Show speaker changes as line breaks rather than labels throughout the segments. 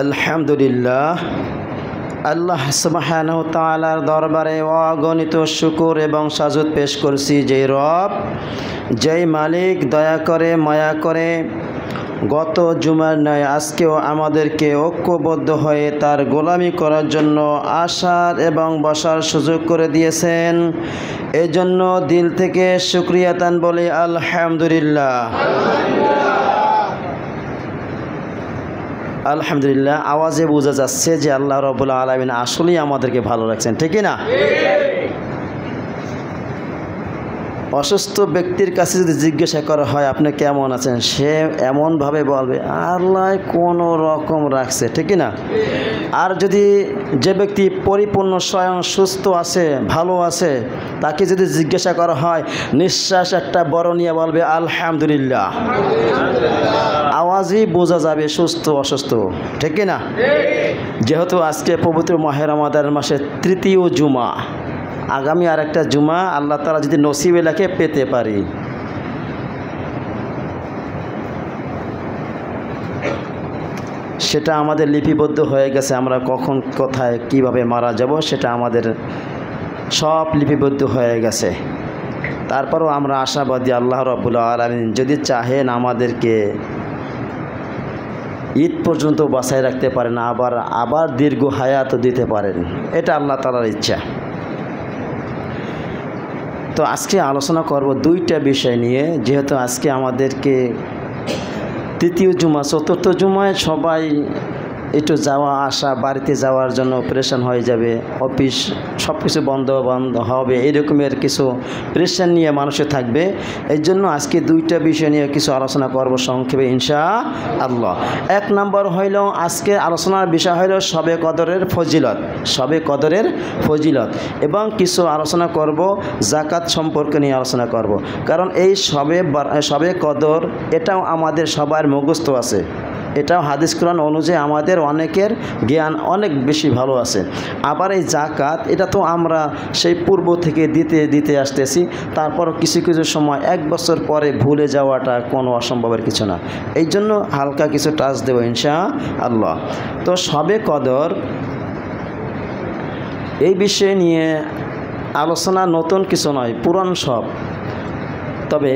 আলহামদুলিল্লাহ, আল্লাহ সুবহানাহু ওয়া তাআলার দরবারে অগণিত শুকর এবং সাজুদ পেশ করছি। যেই রব, যেই মালিক দয়া করে মায়া করে গত জুমার ন্যায় আজকেও আমাদেরকে ঐক্যবদ্ধ হয়ে তার গোলামি করার জন্য আসার এবং বসার সুযোগ করে দিয়েছেন। এজন্য দিল থেকে শুকরিয়া তান বলি আলহামদুলিল্লাহ। আলহামদুলিল্লাহ, আওয়াজে বোঝা যাচ্ছে যে আল্লাহ রাব্বুল আলামিন আসলেই আমাদেরকে ভালো রাখছেন, ঠিক না? অসুস্থ ব্যক্তির কাছে যদি জিজ্ঞাসা করা হয় আপনি কেমন আছেন, সে এমনভাবে বলবে আল্লাহ কোনো রকম রাখছে, ঠিক না? আর যদি যে ব্যক্তি পরিপূর্ণ স্বয়ং সুস্থ আছে, ভালো আছে, তাকে যদি জিজ্ঞাসা করা হয় নিঃশ্বাস একটা বড় নিয়ে বলবে আলহামদুলিল্লাহ। আওয়াজই বোঝা যাবে সুস্থ অসুস্থ, ঠিক না? যেহেতু আজকে পবিত্র মাহে রমাদান মাসের তৃতীয় জুমা, আগামী আরেকটা জুমা আল্লাহ তাআলা যদি নসিবে লেখে পেতে পারি। সেটা আমাদের লিপিবদ্ধ হয়ে গেছে, আমরা কখন কোথায় কিভাবে মারা যাব সেটা আমাদের সব লিপিবদ্ধ হয়ে গেছে। তারপরও আমরা আশাবাদী আল্লাহ রাব্বুল আলামিন যদি চাহেন আমাদেরকে ঈদ পর্যন্ত বাঁচায় রাখতে পারেন, আবার দীর্ঘ হায়াত দিতে পারেন, এটা আল্লাহ তাআলার ইচ্ছা। তো আজকে আলোচনা করব দুইটা বিষয় নিয়ে। যেহেতু আজকে আমাদেরকে তৃতীয় জুমা, চতুর্থ জুমায় সবাই একটু যাওয়া আসা, বাড়িতে যাওয়ার জন্য প্রেশান হয়ে যাবে, অফিস সব কিছু বন্ধ হবে, এরকমের কিছু প্রেশান নিয়ে মানুষে থাকবে। এই জন্য আজকে দুইটা বিষয় নিয়ে কিছু আলোচনা করব সংক্ষেপে ইনশাআল্লাহ। এক নম্বর হইল, আজকে আলোচনার বিষয় হইল শবে কদরের ফজিলত, শবে কদরের ফজিলত, এবং কিছু আলোচনা করব যাকাত সম্পর্কে নিয়ে আলোচনা করব। কারণ এই শবে কদর এটাও আমাদের সবার মুখস্থ আছে, এটাও হাদিস কোরআন অনুযায়ী আমাদের অনেকের জ্ঞান অনেক বেশি ভালো আছে। আবার এই যাকাত এটা তো আমরা সেই পূর্ব থেকে দিতে আসতেছি, তারপর কিছু কিছু সময় এক বছর পরে ভুলে যাওয়াটা কোনো অসম্ভবের কিছু না। এই জন্য হালকা কিছু টাচ দেব ইনশাআল্লাহ। তো শবে কদর এই বিষয়ে নিয়ে আলোচনা নতুন কিছু নয়, পুরান সব। তবে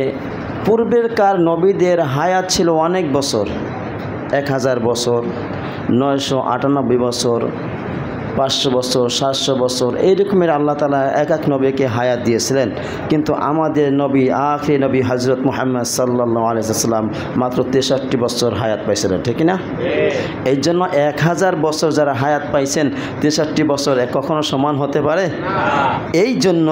পূর্বেরকার নবীদের হায়াত ছিল অনেক বছর, 1000 বছর, 998 বছর, 500 বছর, 700 বছর, এই রকমের আল্লাহ তাআলা এক এক নবীকে হায়াত দিয়েছিলেন। কিন্তু আমাদের নবী, আখিরি নবী হযরত মুহাম্মদ সাল্লাল্লাহু আলাইহি ওয়াসাল্লাম মাত্র 63 বছর হায়াত পাইছিলেন, ঠিক না? এই জন্য 1000 বছর যারা হায়াত পাইছেন, 63 বছর কখনো সমান হতে পারে? এই জন্য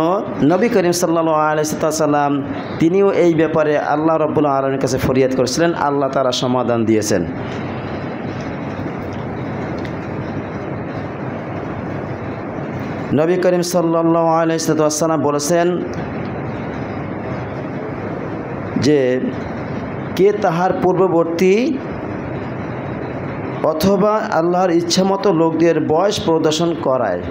নবী করিম সাল্লাল্লাহু আলাইহি ওয়াসাল্লাম তিনিও এই ব্যাপারে আল্লাহ রাব্বুল আলামিনের কাছে ফরিয়াদ করেছিলেন, আল্লাহ তাআলা সমাধান দিয়েছেন। নবী করিম সাল্লাল্লাহু আলাইহি ওয়াসাল্লাম বলেছেন যে কে তাহার পূর্ববর্তী অথবা আল্লাহর ইচ্ছামতো লোকদের বয়স প্রদর্শন করায়।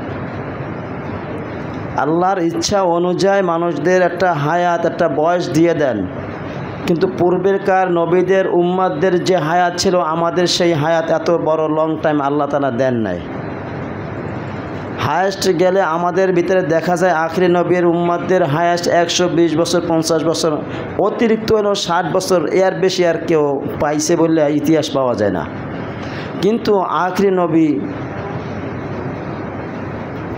আল্লাহর ইচ্ছা অনুযায়ী মানুষদের একটা হায়াত, একটা বয়স দিয়ে দেন। কিন্তু পূর্বেরকার নবীদের উম্মাতদের যে হায়াত ছিল, আমাদের সেই হায়াত এত বড় লং টাইম আল্লাহ তাআলা দেন নাই। হায়েস্ট গেলে আমাদের ভিতরে দেখা যায় আখিরি নবীর উম্মাতদের হায়েস্ট 120 বছর, 50 বছর, অতিরিক্ত হলো 60 বছর, এর বেশি আর কেউ পাইছে বললে ইতিহাস পাওয়া যায় না। কিন্তু আখিরি নবী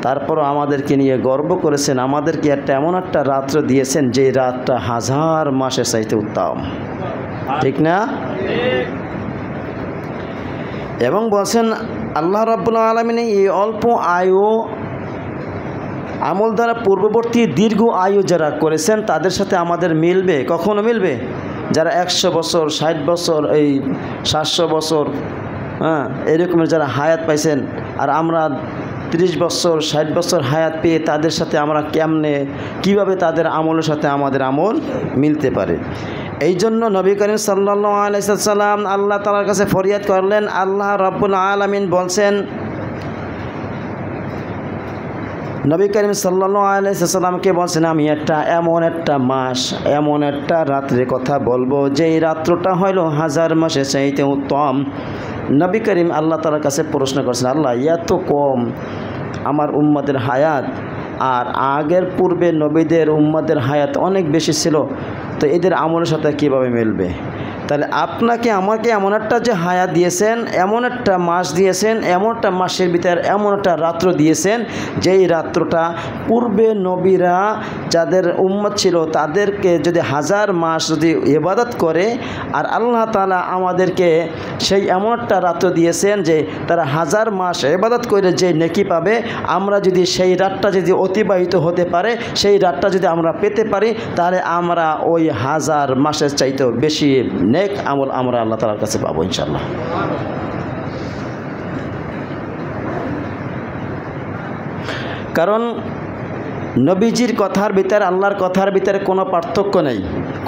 তারপরও আমাদেরকে নিয়ে গর্ব করেছেন, আমাদেরকে এমন একটা রাত্র দিয়েছেন যে রাতটা 1000 মাসের চাইতে উত্তম, ঠিক না? এবং বলছেন আল্লাহ রাব্বুল আলামিন এই অল্প আয়ু আমল দ্বারা পূর্ববর্তী দীর্ঘ আয়ু যারা করেছেন তাদের সাথে আমাদের মিলবে? কখনো মিলবে? যারা 100 বছর, 60 বছর, এই 700 বছর, এরকমের যারা হায়াত পাইছেন, আর আমরা 30 বছর, 60 বছর হায়াত পেয়ে তাদের সাথে আমরা কিভাবে তাদের আমলের সাথে আমাদের আমল মিলতে পারে? এই জন্য নবী করিম সাল্লাল্লাহু আলাইহি ওয়াসাল্লাম আল্লাহ তাআলার কাছে ফরিয়াদ করলেন। আল্লাহ রাব্বুল আলামিন বলছেন নবী করিম সাল্লাল্লাহু আলাইহি সাল্লামকে বলছেন আমি এমন একটা মাস এমন একটা রাত্রির কথা বলবো যেই রাত্রটা হলো 1000 মাসের চাইতে উত্তম। নবী করিম আল্লাহ তাআলার কাছে প্রশ্ন করছেন, আল্লাহ এত কম আমার উম্মতের হায়াত, আর আগের পূর্বে নবীদের উম্মতের হায়াত অনেক বেশি ছিল, তো এদের আমলের সাথে কীভাবে মিলবে? তাহলে আপনাকে আমাকে এমন একটা যে হায়াত দিয়েছেন, এমন একটা মাস দিয়েছেন, এমন একটা মাসের ভিতরে এমন একটা রাত্র দিয়েছেন যেই রাত্রটা পূর্বে নবীরা যাদের উম্মত ছিল তাদেরকে যদি 1000 মাস যদি ইবাদত করে, আর আল্লাহ তাআলা আমাদেরকে সেই এমন একটা রাত্র দিয়েছেন যে তারা 1000 মাস ইবাদত করে যে নেকি পাবে, আমরা যদি সেই রাতটা যদি অতিবাহিত হতে পারে, সেই রাতটা যদি আমরা পেতে পারি, তাহলে আমরা ওই 1000 মাসের চাইতেও বেশি নেক আমল আমরা আল্লাহ তাআলার কাছে পাবো ইনশাআল্লাহ। কারণ নবীজির কথার ভিতরে আল্লাহর কথার ভিতরে কোনো পার্থক্য নেই,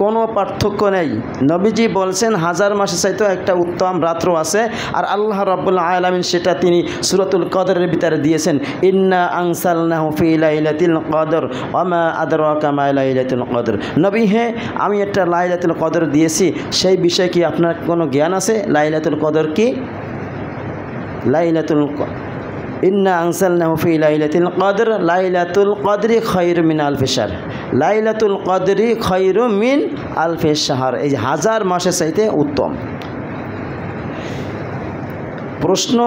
কোনো পার্থক্য নেই। নবীজি বলছেন 1000 মাসের চাইতেও একটা উত্তম রাত্র আছে, আর আল্লাহ রাব্বুল আলামিন সেটা তিনি সূরাতুল কদরের ভিতরে দিয়েছেন, ইন্না আনসালনাহু ফি লাইলাতিল কদর ওয়া মা আদরাকা মা লাইলাতুল কদর। নবী হে, আমি একটা লাইলাতুল কদর দিয়েছি, সেই বিষয়ে কি আপনার কোনো জ্ঞান আছে? লাইলাতুল কদর কি? লাইলাতুল ইন্না আনসালনাহু ফি লাইলাতিল কদর লাইলাতুল কদরি খায়রুম মিন আলফি শাহর। লাইলাতুল কদরি খায়রুম মিন আলফি শাহর, এই 1000 মাসের চাইতে উত্তম। প্রশ্ন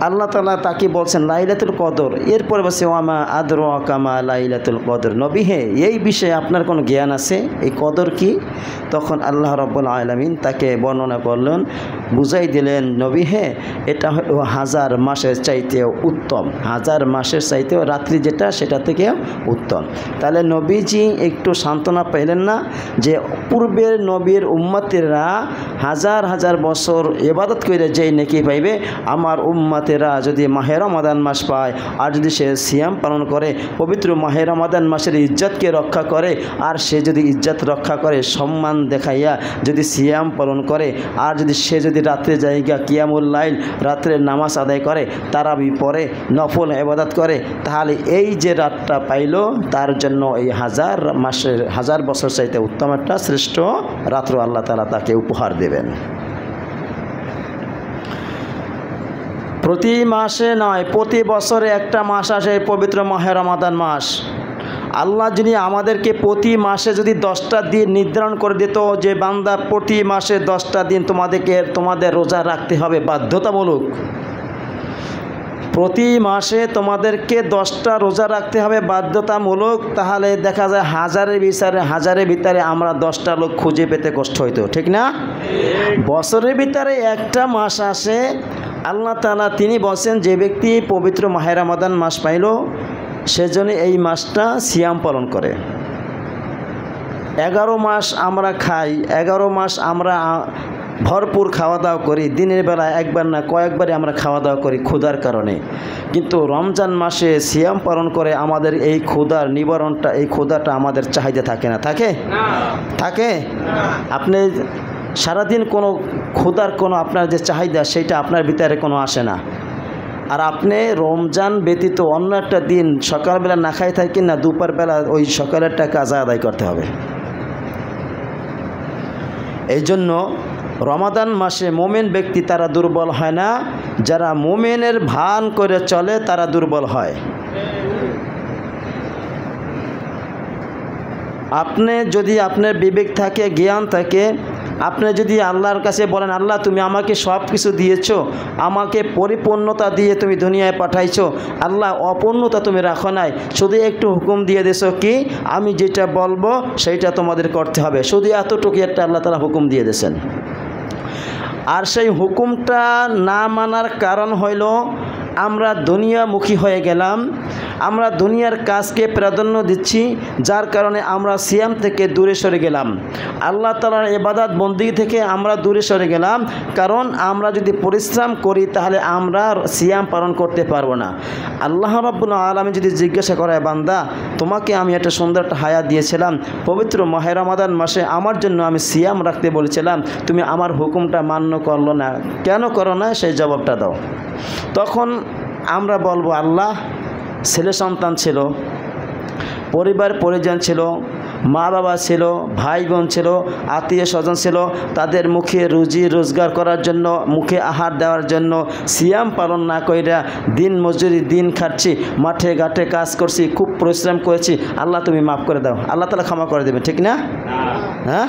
আল্লাহ তাআলা তাকে বলছেন লাইলাতুল কদর, এরপরে বলছে ওয়ামা আদরাকা মা লাইলাতুল কদর। নবী হে, এই বিষয়ে আপনার কোনো জ্ঞান আছে? এই কদর কি? তখন আল্লাহ রাব্বুল আলামিন তাকে বর্ণনা করলেন, বুঝাই দিলেন, নবী হে, এটা হলো 1000 মাসের চাইতেও উত্তম, 1000 মাসের চাইতেও রাত্রি যেটা সেটা থেকে উত্তম। তাহলে নবীজি একটু সান্ত্বনা পেলেন না যে পূর্বের নবীর উম্মতেরা 1000 বছর ইবাদত করে যেই নেকি পাইবে, আমার উম্মতেরা যদি মাহে রমাদান মাস পায়, আর যদি সে সিয়াম পালন করে, পবিত্র মাহে রমাদান মাসের ইজ্জতকে রক্ষা করে, আর সে যদি ইজ্জত রক্ষা করে, সম্মান দেখাইয়া যদি সিয়াম পালন করে, আর যদি সে যদি রাত্রে জায়গা কিয়ামুল লাইল রাত্রের নামাজ আদায় করে, তারাবি পড়ে, নফল ইবাদত করে, তাহলে এই যে রাতটা পাইল তার জন্য এই 1000 বছর চাইতে উত্তম একটা শ্রেষ্ঠ রাত্র আল্লাহ তাআলা তাকে উপহার দেবেন। প্রতি মাসে নয়, প্রতি বছরে একটা মাস আসে পবিত্র মাহে রমাদান মাস। আল্লাহ যদি আমাদেরকে প্রতি মাসে যদি 10টা দিন নির্ধারণ করে দিত যে বান্দা প্রতি মাসে 10টা দিন তোমাদের রোজা রাখতে হবে বাধ্যতামূলক, প্রতি মাসে তোমাদেরকে 10টা রোজা রাখতে হবে বাধ্যতামূলক, তাহলে দেখা যায় হাজারের ভিতরে আমরা 10টা লোক খুঁজে পেতে কষ্ট হইতো, ঠিক না? বছরের ভিতরে একটা মাস আসে, আল্লাহ তাআলা তিনি বলছেন যে ব্যক্তি পবিত্র মাহে রমাদান মাস পাইল, সেজন্য এই মাসটা সিয়াম পালন করে। 11 মাস আমরা খাই, 11 মাস আমরা ভরপুর খাওয়া দাওয়া করি, দিনের বেলা একবার না কয়েকবারই আমরা খাওয়া দাওয়া করি ক্ষুধার কারণে, কিন্তু রমজান মাসে সিয়াম পালন করে আমাদের এই ক্ষুধার নিবারণটা, এই ক্ষুধাটা আমাদের চাহিদা থাকে না? থাকে? আপনি সারাদিন কোনো ক্ষুধার কোনো আপনার যে চাহিদা সেটা আপনার ভিতরে কোনো আসে না, আর আপনি রমজান ব্যতীত অন্য একটা দিন সকালবেলা না খাই থাকেন না, দুপুরবেলা ওই সকালেরটা কাজা আদায় করতে হবে। এই জন্য রমাদান মাসে মোমেন ব্যক্তি তারা দুর্বল হয় না, যারা মোমেনের ভান করে চলে তারা দুর্বল হয়। আপনি যদি আপনার বিবেক থাকে, জ্ঞান থাকে, আপনি যদি আল্লাহর কাছে বলেন, আল্লাহ তুমি আমাকে সব কিছু দিয়েছো, আমাকে পরিপূর্ণতা দিয়ে তুমি দুনিয়ায় পাঠাইছো, আল্লাহ অপূর্ণতা তুমি রাখো নাই, শুধু একটু হুকুম দিয়ে দিয়েছো কি আমি যেটা বলবো সেইটা তোমাদের করতে হবে, শুধু এতটুকু একটা আল্লাহ তাআলা হুকুম দিয়ে দিয়েছেন। আর সেই হুকুমটা না মানার কারণ হইল আমরা দুনিয়ামুখী হয়ে গেলাম, আমরা দুনিয়ার কাজকে প্রাধান্য দিচ্ছি, যার কারণে আমরা সিয়াম থেকে দূরে সরে গেলাম, আল্লাহ তাআলার ইবাদত বন্দেগী থেকে আমরা দূরে সরে গেলাম। কারণ আমরা যদি পরিশ্রম করি তাহলে আমরা সিয়াম পালন করতে পারবো না। আল্লাহ রাব্বুল আলামিন যদি জিজ্ঞাসা করে, বান্দা তোমাকে আমি একটা সুন্দর একটা হায়াত দিয়েছিলাম, পবিত্র মাহে রমাদান মাসে আমার জন্য আমি সিয়াম রাখতে বলেছিলাম, তুমি আমার হুকুমটা মান্য করলো না, কেন করো না? সেই জবাবটা দাও। তখন আমরা বলবো, আল্লাহ ছেলে সন্তান ছিল, পরিবার পরিজন ছিল, মা বাবা ছিল, ভাই বোন ছিল, আত্মীয় স্বজন ছিল, তাদের মুখে রুজি রোজগার করার জন্য, মুখে আহার দেওয়ার জন্য সিয়াম পালন না কইরা দিন মজুরি দিন খাচ্ছি, মাঠে ঘাটে কাজ করছি, খুব পরিশ্রম করেছি, আল্লাহ তুমি মাফ করে দাও, আল্লাহ তাআলা ক্ষমা করে দেবে, ঠিক না? হ্যাঁ,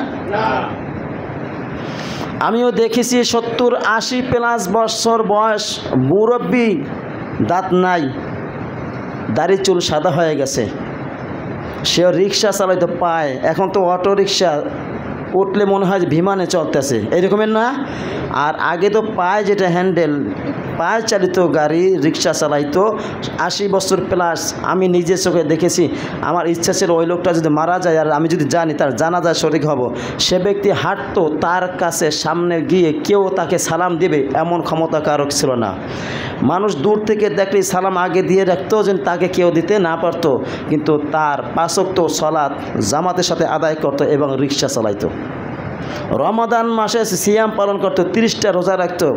আমিও দেখেছি 70-80 প্লাস বছর বয়স মুরব্বী, দাঁত নাই, দাড়ি চুল সাদা হয়ে গেছে, সেও রিক্সা চালাইতে পায়, এখন তো অটো রিক্সা উঠলে মনে হয় যে বিমানে চলতেছে, এরকমের না? আর আগে তো পায় যেটা হ্যান্ডেল, পায় চালিত গাড়ি রিক্সা চালাইতো, 80 বছর প্লাস। আমি নিজের চোখে দেখেছি। আমার ইচ্ছা ছিল ওই লোকটা যদি মারা যায় আর আমি যদি জানি তার জানাজায় শরীক হব, সে ব্যক্তি হাঁটতো, তার কাছে সামনে গিয়ে কেউ তাকে সালাম দেবে এমন ক্ষমতা কারো ছিল না। মানুষ দূর থেকে দেখলেই সালাম আগে দিয়ে রাখতো যেন তাকে কেউ দিতে না পারতো, কিন্তু তার 5 ওয়াক্ত সালাত জামাতের সাথে আদায় করতো এবং রিক্সা চালাইতো। রমাদান মাসে সিয়াম পালন করতো, 30টা রোজা রাখতো।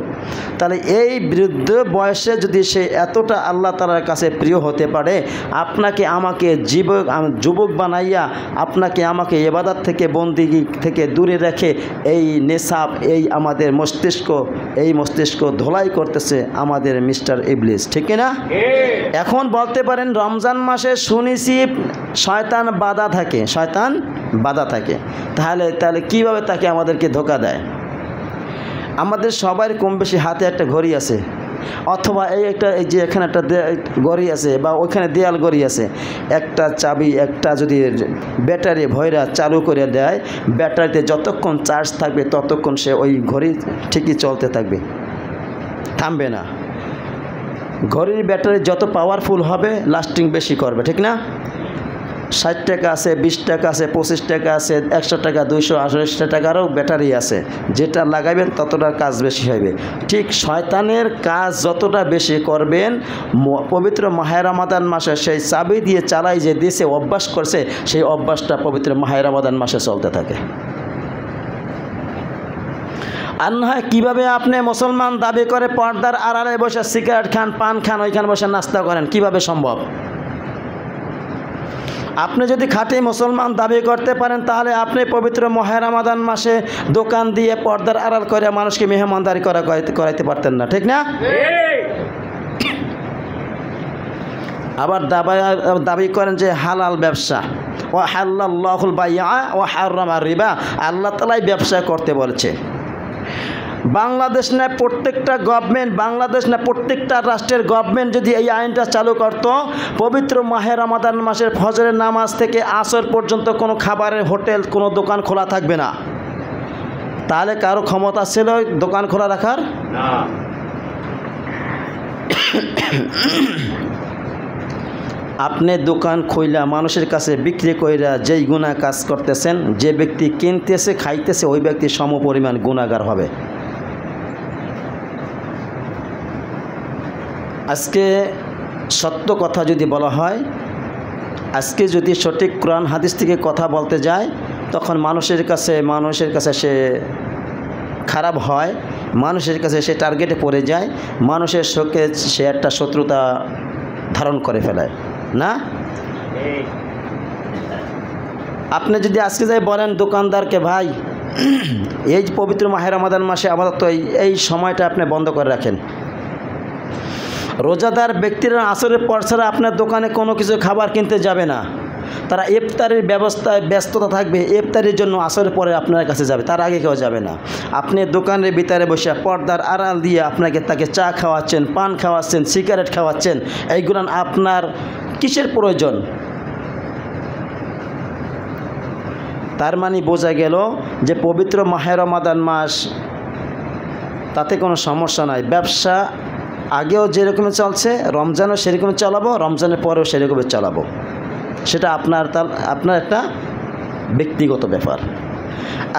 তাহলে এই বৃদ্ধ বয়সে যদি সে এতটা আল্লাহ তাআলার কাছে প্রিয় হতে পারে, আপনাকে আমাকে যুবক বানাইয়া আপনাকে আমাকে ইবাদত থেকে বন্দিগি থেকে দূরে রেখে এই নেশাব, এই আমাদের মস্তিষ্ক ধোলাই করতেছে আমাদের মিস্টার ইবলিস, ঠিক না? এখন বলতে পারেন রমজান মাসে শুনেছি শয়তান বাধা থাকে, তাহলে কিভাবে তাকে আমাদেরকে ধোঁকা দেয়? আমাদের সবার কম বেশি হাতে একটা ঘড়ি আছে, অথবা এই যে এখানে একটা ঘড়ি আছে বা ওইখানে দেয়াল ঘড়ি আছে, একটা চাবি একটা যদি ব্যাটারি ভয়রা চালু করে দেয়, ব্যাটারিতে যতক্ষণ চার্জ থাকবে ততক্ষণ সে ওই ঘড়ি ঠিকই চলতে থাকবে, থামবে না। ঘড়ির ব্যাটারি যত পাওয়ারফুল হবে লাস্টিং বেশি করবে, ঠিক না? 60 টাকা আছে, 20 টাকা আছে, 25 টাকা আছে, 100 টাকা, 280 টাকারও ব্যাটারি আছে, যেটা লাগাবেন ততটা কাজ বেশি হবে। ঠিক শয়তানের কাজ যতটা বেশি করবেন, পবিত্র মাহে রমাদান মাসে সেই চাবি দিয়ে চালাই যে দেশে অভ্যাস করছে, সেই অভ্যাসটা পবিত্র মাহে রমাদান মাসে চলতে থাকে। আর না হয় কীভাবে আপনি মুসলমান দাবি করে পর্দার আড়ালে বসে সিগারেট খান, পান খান, ওইখানে বসে নাস্তা করেন, কিভাবে সম্ভব? আপনি যদি খাঁটি মুসলমান দাবি করতে পারেন, তাহলে আপনি পবিত্র মাহে রমাদান মাসে দোকান দিয়ে পর্দার আড়াল করে মানুষকে মেহমানদারি করাইতে পারতেন না, ঠিক না? আবার দাবি করেন যে হালাল ব্যবসা, ওয়া হাল্লাল্লাহুল বাইআ ওয়া হারামা রিবা, আল্লাহ তাআলাই ব্যবসা করতে বলেছে। বাংলাদেশ না প্রত্যেকটা রাষ্ট্রের গভর্নমেন্ট যদি এই আইনটা চালু করত, পবিত্র মাহে রমাদান মাসের ফজরের নামাজ থেকে আসর পর্যন্ত কোনো খাবারের হোটেল, কোনো দোকান খোলা থাকবে না, তাহলে কারো ক্ষমতা ছিল দোকান খোলা রাখার? না। আপনি দোকান খুইলা মানুষের কাছে বিক্রি কইরা যেই গুনাহ কাজ করতেছেন, যে ব্যক্তি কিনতেছে খাইতেছে ওই ব্যক্তি সমপরিমাণ গুনাহগার হবে। আজকে সত্য কথা যদি বলা হয়, আজকে যদি সঠিক কোরআন হাদিস থেকে কথা বলতে যায়, তখন মানুষের কাছে সে খারাপ হয়, মানুষের কাছে সে টার্গেটে পড়ে যায়, মানুষের চোখে সে একটা শত্রুতা ধারণ করে ফেলায় না? আপনি যদি আজকে যাই বলেন দোকানদারকে, ভাই এই পবিত্র মাহে রমাদান মাসে আমাদের তো এই সময়টা আপনি বন্ধ করে রাখেন, রোজাদার ব্যক্তিরা আসরের পর ছাড়া আপনার দোকানে কোনো কিছু খাবার কিনতে যাবে না, তারা ইফতারের ব্যবস্থায় ব্যস্ততা থাকবে, ইফতারের জন্য আসরের পরে আপনার কাছে যাবে, তার আগে কেউ যাবে না। আপনি দোকানের ভিতরে বসে পর্দার আড়াল দিয়ে তাকে চা খাওয়াচ্ছেন, পান খাওয়াচ্ছেন, সিগারেট খাওয়াচ্ছেন, এইগুলো আপনার কিসের প্রয়োজন? তার মানে বোঝা গেল যে পবিত্র মাহে রমাদান মাস, তাতে কোনো সমস্যা নাই, ব্যবসা আগেও যেরকম চলছে রমজানও সেরকম চালাবো, রমজানের পরেও সেরকম চালাবো, সেটা আপনার একটা ব্যক্তিগত ব্যাপার।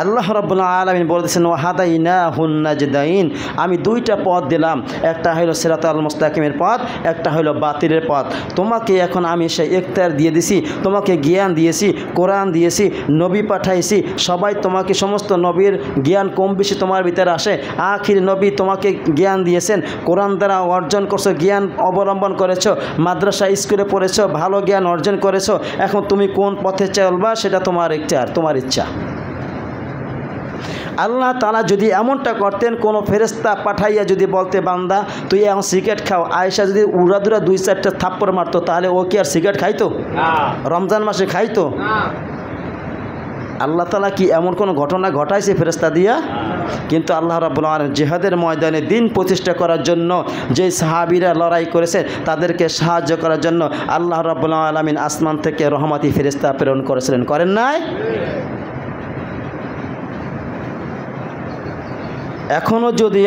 আল্লাহ রাব্বুল আলামিন বলেছেন ওয়াহাদাইনাহুন নাজদাইন, আমি দুইটা পথ দিলাম, একটা হলো সিরাতাল মুস্তাকিমের পথ, একটা হলো বাতিলের পথ। তোমাকে এখন আমি সেই ইখতিয়ার দিয়ে দিছি, তোমাকে জ্ঞান দিয়েছি, কোরআন দিয়েছি, নবী পাঠাইছি, সবাই তোমাকে, সমস্ত নবীর জ্ঞান কম বেশি তোমার ভিতরে আসে। আখির নবী তোমাকে জ্ঞান দিয়েছেন, কোরআন দ্বারা অর্জন করছো, জ্ঞান অবলম্বন করেছো, মাদ্রাসা স্কুলে পড়েছো, ভালো জ্ঞান অর্জন করেছো। এখন তুমি কোন পথে চলবা সেটা তোমার ইখতিয়ার, তোমার ইচ্ছা। আল্লাহ তাআলা যদি এমনটা করতেন, কোনো ফেরেশতা পাঠাইয়া যদি বলতে বান্দা তুই এখন সিগারেট খাও, আয়েশা যদি উড়াদুরা 2-4টা থাপ্পড় মারতো, তাহলে ও কি আর সিগারেট খাইতো? রমজান মাসে খাইতো? আল্লাহ তাআলা কি এমন কোনো ঘটনা ঘটাইছে ফেরেশতা দিয়া? কিন্তু আল্লাহ রাব্বুল আলামিন জিহাদের ময়দানে দিন প্রতিষ্ঠা করার জন্য যে সাহাবীরা লড়াই করেছে তাদেরকে সাহায্য করার জন্য আল্লাহ রাব্বুল আলামিন আসমান থেকে রহমতি ফেরেশতা প্রেরণ করেছিলেন, করেন নাই? এখনও যদি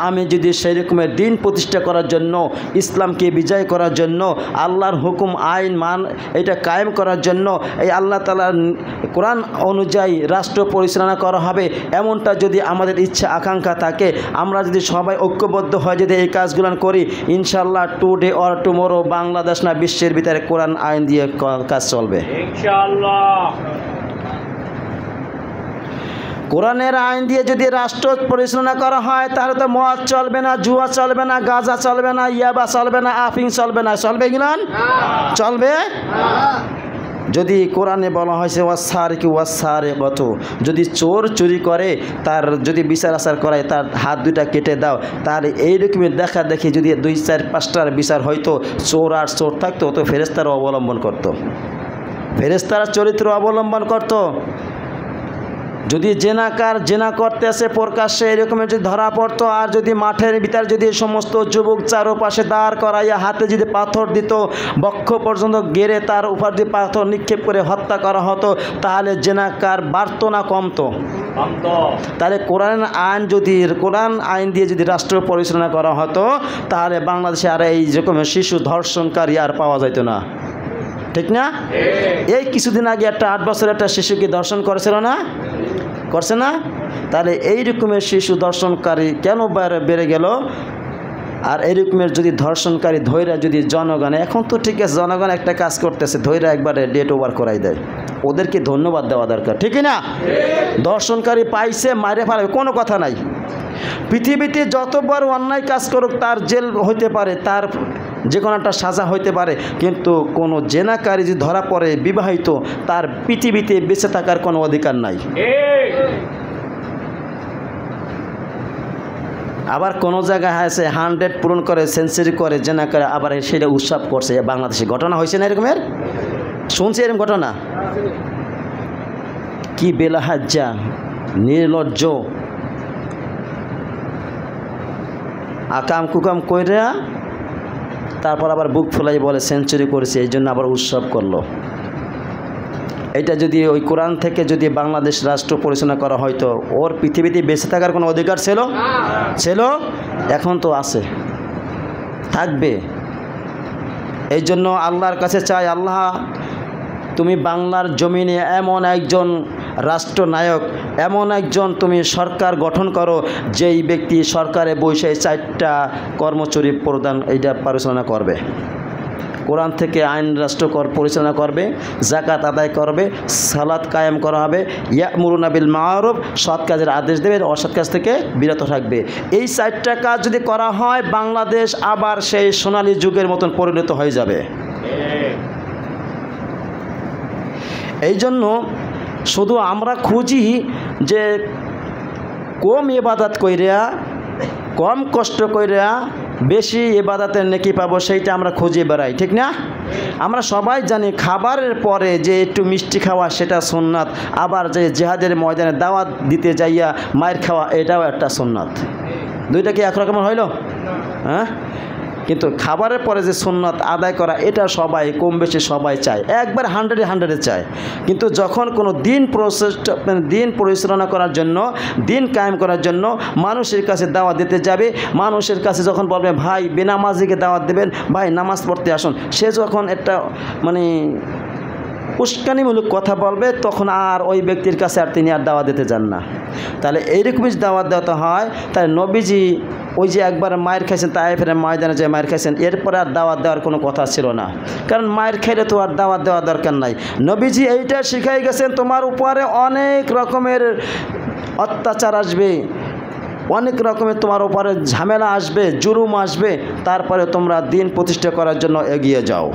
আমি যদি সেই রকমের দিন প্রতিষ্ঠা করার জন্য, ইসলামকে বিজয় করার জন্য, আল্লাহর হুকুম আইন এটা কায়েম করার জন্য, এই আল্লাহ তাআলার কোরআন অনুযায়ী রাষ্ট্র পরিচালনা করা হবে, এমনটা যদি আমাদের ইচ্ছা আকাঙ্ক্ষা থাকে, আমরা যদি সবাই ঐক্যবদ্ধ হয়ে যদি এই কাজগুলো করি, ইনশাআল্লাহ টুডে অর টুমোরো বাংলাদেশ না বিশ্বের ভিতরে কোরআন আইন দিয়ে কাজ চলবে ইনশাআল্লাহ। কোরআনের আইন দিয়ে যদি রাষ্ট্র পরিচালনা করা হয় তাহলে তো মদ চলবে না, জুয়া চলবে না, গাঁজা চলবে না, ইয়াবা চলবে না, আফিং চলবে না। চলবে কিনা? চলবে। যদি কোরআনে বলা হয়েছে ওয়াসারিকি ওয়াসারিকাতু, যদি চোর চুরি করে তার যদি বিচার আচার করায় তার হাত দুটা কেটে দাও, তাহলে এইরকমের দেখা দেখি যদি 2-4-5টার বিচার হয়তো চোর আর চোর থাকতো, তো ফেরেশতারা অবলম্বন করত, ফেরেশতারা চরিত্র অবলম্বন করত। যদি জেনাকার জেনা করতে আসে প্রকাশ্যে এরকমের যদি ধরা পড়তো, আর যদি মাঠের ভিতর যদি সমস্ত যুবক চারোপাশে দাঁড় করাইয়া হাতে যদি পাথর দিত, বক্ষ পর্যন্ত গেড়ে তার উপর দিয়ে পাথর নিক্ষেপ করে হত্যা করা হতো, তাহলে জেনাকার বাড়তো না কমতো? তাহলে কোরআন আইন দিয়ে যদি রাষ্ট্র পরিচালনা করা হতো, তাহলে বাংলাদেশে আর এই রকমের শিশু ধর্ষণকারী আর পাওয়া যেত না, ঠিক না? এই কিছুদিন আগে একটা 8 বছরের একটা শিশুকে ধর্ষণ করেছিল না, করছে না? তাহলে এই রকমের শিশু ধর্ষণকারী কেন বেড়ে গেল? আর এই রকমের যদি ধর্ষণকারী ধৈর্য যদি জনগণ, এখন তো ঠিক আছে জনগণ একটা কাজ করতেছে, ধৈর্য একবারে ডেট ওভার করাই দেয়, ওদেরকে ধন্যবাদ দেওয়া দরকার, ঠিক না? ধর্ষণকারী পাইছে মারে ফেলাবে, কোনো কথা নাই। পৃথিবীতে যত বড় অন্যায় কাজ করুক তার জেল হইতে পারে, তার যে কোনো একটা সাজা হইতে পারে, কিন্তু কোনো জেনাকারী যদি ধরা পড়ে বিবাহিত, তার পৃথিবীতে বেঁচে থাকার কোনো অধিকার নাই। আবার কোনো জায়গায় আছে 100 পূরণ করে, সেঞ্চুরি করে, জেনাকারী আবার সেটা উৎসব করছে। বাংলাদেশে ঘটনা হয়েছে না এরকমের? শুনছি এরকম ঘটনা। কি বেলাহাজ্জা, নির্লজ্জ, আকাম কুকাম কইরা তারপর আবার বুক ফুলাই বলে সেঞ্চুরি করেছে, এই জন্য আবার উৎসব করলো। এটা যদি ওই কোরআন থেকে যদি বাংলাদেশ রাষ্ট্র পরিচালনা করা হয়তো, ওর পৃথিবীতে বেঁচে থাকার কোনো অধিকার ছিল? এখন তো আছে, থাকবে। এই জন্য আল্লাহর কাছে চাই, আল্লাহ তুমি বাংলার জমিনে এমন একজন রাষ্ট্রনায়ক, এমন একজন তুমি সরকার গঠন করো, যেই ব্যক্তি সরকারে বসে 4টা কর্মচারী প্রদান এইটা পরিচালনা করবে, কোরআন থেকে আইন রাষ্ট্র পরিচালনা করবে, যাকাত আদায় করবে, সালাত কায়েম করা হবে, ইয়ামুরুনা বিল মারুফ, সৎ কাজের আদেশ দেবে, অসৎ কাজ থেকে বিরত থাকবে। এই 4টা কাজ যদি করা হয়, বাংলাদেশ আবার সেই সোনালী যুগের মতন পরিণত হয়ে যাবে। এই জন্য শুধু আমরা খুঁজি যে কম ইবাদত কইরা, কম কষ্ট কইরা বেশি ইবাদতের নেকি পাবো, সেইটা আমরা খুঁজে বেড়াই, ঠিক না? আমরা সবাই জানি খাবারের পরে যে একটু মিষ্টি খাওয়া সেটা সুন্নাত, আবার যে জিহাদের ময়দানে দাওয়াত দিতে যাইয়া মায়ের খাওয়া এটাও একটা সুন্নাত। দুইটা কি একরকমের হইল? হ্যাঁ, কিন্তু খাবারের পরে যে সুন্নাত আদায় করা এটা সবাই কম বেশি সবাই চায়, একবার 100-এ চায়। কিন্তু যখন কোনো দিন পরিচালনা করার জন্য, দিন কায়েম করার জন্য মানুষের কাছে দাওয়াত দিতে যাবে, মানুষের কাছে যখন বলবে ভাই বেনামাজিকে দাওয়াত দেবেন, ভাই নামাজ পড়তে আসুন, সে যখন একটা উস্কানিমূলক কথা বলবে তখন আর ওই ব্যক্তির কাছে আর তিনি আর দাওয়াত দিতে যান না। তাহলে এইরকমই দাওয়াত দেওয়া হয়। তাই নবীজি ওই যে একবার মায়ের খাইছেন তায়েফের ময়দানে যে মায়ের খাইছেন, এরপরে আর দাওয়াত দেওয়ার কোনো কথা ছিল না, কারণ মায়ের খাইলে তো আর দাওয়াত দেওয়ার দরকার নাই। নবীজি এইটা শিখাই গেছেন, তোমার উপরে অনেক রকমের অত্যাচার আসবে, অনেক রকমের তোমার উপরে ঝামেলা আসবে, জুলুম আসবে, তারপরে তোমরা দিন প্রতিষ্ঠা করার জন্য এগিয়ে যাও।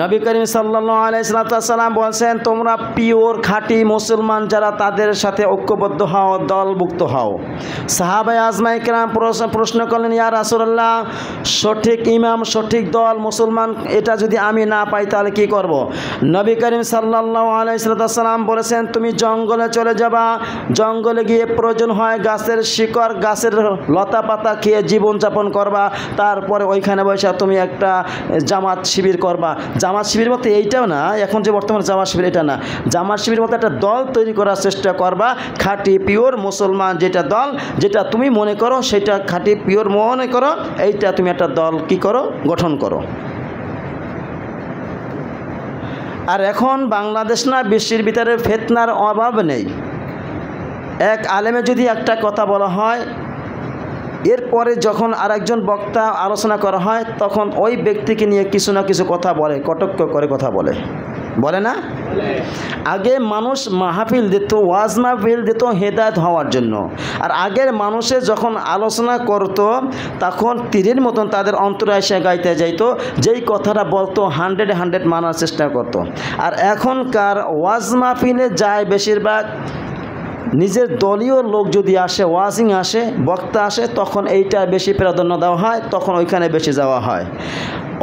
নবী করিম সাল্লাল্লাহু আলাইহি সাল্লাম বলছেন, তোমরা পিওর খাঁটি মুসলমান যারা তাদের সাথে ঐক্যবদ্ধ হও, দলভুক্ত হও। সাহাবায়ে আজমাই কেরাম প্রশ্ন করলেন, ইয়া রাসূলুল্লাহ, সঠিক ইমাম, সঠিক দল, মুসলমান এটা যদি আমি না পাই তাহলে কি করব? নবী করিম সাল্লাল্লাহু আলাইহি সাল্লাম বলেছেন, তুমি জঙ্গলে চলে যাবা, জঙ্গলে গিয়ে প্রয়োজন হয় গাছের শিকড়, গাছের লতা পাতা খেয়ে জীবনযাপন করবা, তারপরে ওইখানে বসে তুমি একটা জামাত শিবির করবা। জামাত শিবির মতো এইটাও না, এখন যে বর্তমানে জামাত শিবির এটা না, জামাত শিবির মতো একটা দল তৈরি করার চেষ্টা করবা, খাঁটি পিওর মুসলমান যেটা দল, যেটা তুমি মনে করো সেটা খাঁটি পিওর মনে করো, এইটা তুমি একটা দল কি করো, গঠন করো। আর এখন বাংলাদেশ না বিশ্বের ভিতরে ফিতনার অভাব নেই। এক আলেমে যদি একটা কথা বলা হয়, এরপরে যখন আরেকজন বক্তা আলোচনা করা হয় তখন ওই ব্যক্তিকে নিয়ে কিছু না কিছু কথা বলে, কটাক্ষ করে কথা বলে, বলে না? আগে মানুষ মাহফিল দিত, ওয়াজ মাহফিল দিত হেদায়েত হওয়ার জন্য। আর আগের মানুষে যখন আলোচনা করত তখন তীরের মতন তাদের অন্তরে এসে গাইতে যাইতো, যেই কথাটা বলতো 100 মানার চেষ্টা করত। আর এখনকার ওয়াজ মাহফিলে যায় বেশিরভাগ নিজের দলীয় লোক যদি আসে, ওয়াজিং আসে, বক্তা আসে, তখন এইটা বেশি প্রাধান্য দেওয়া হয়, তখন ওইখানে বেশি যাওয়া হয়।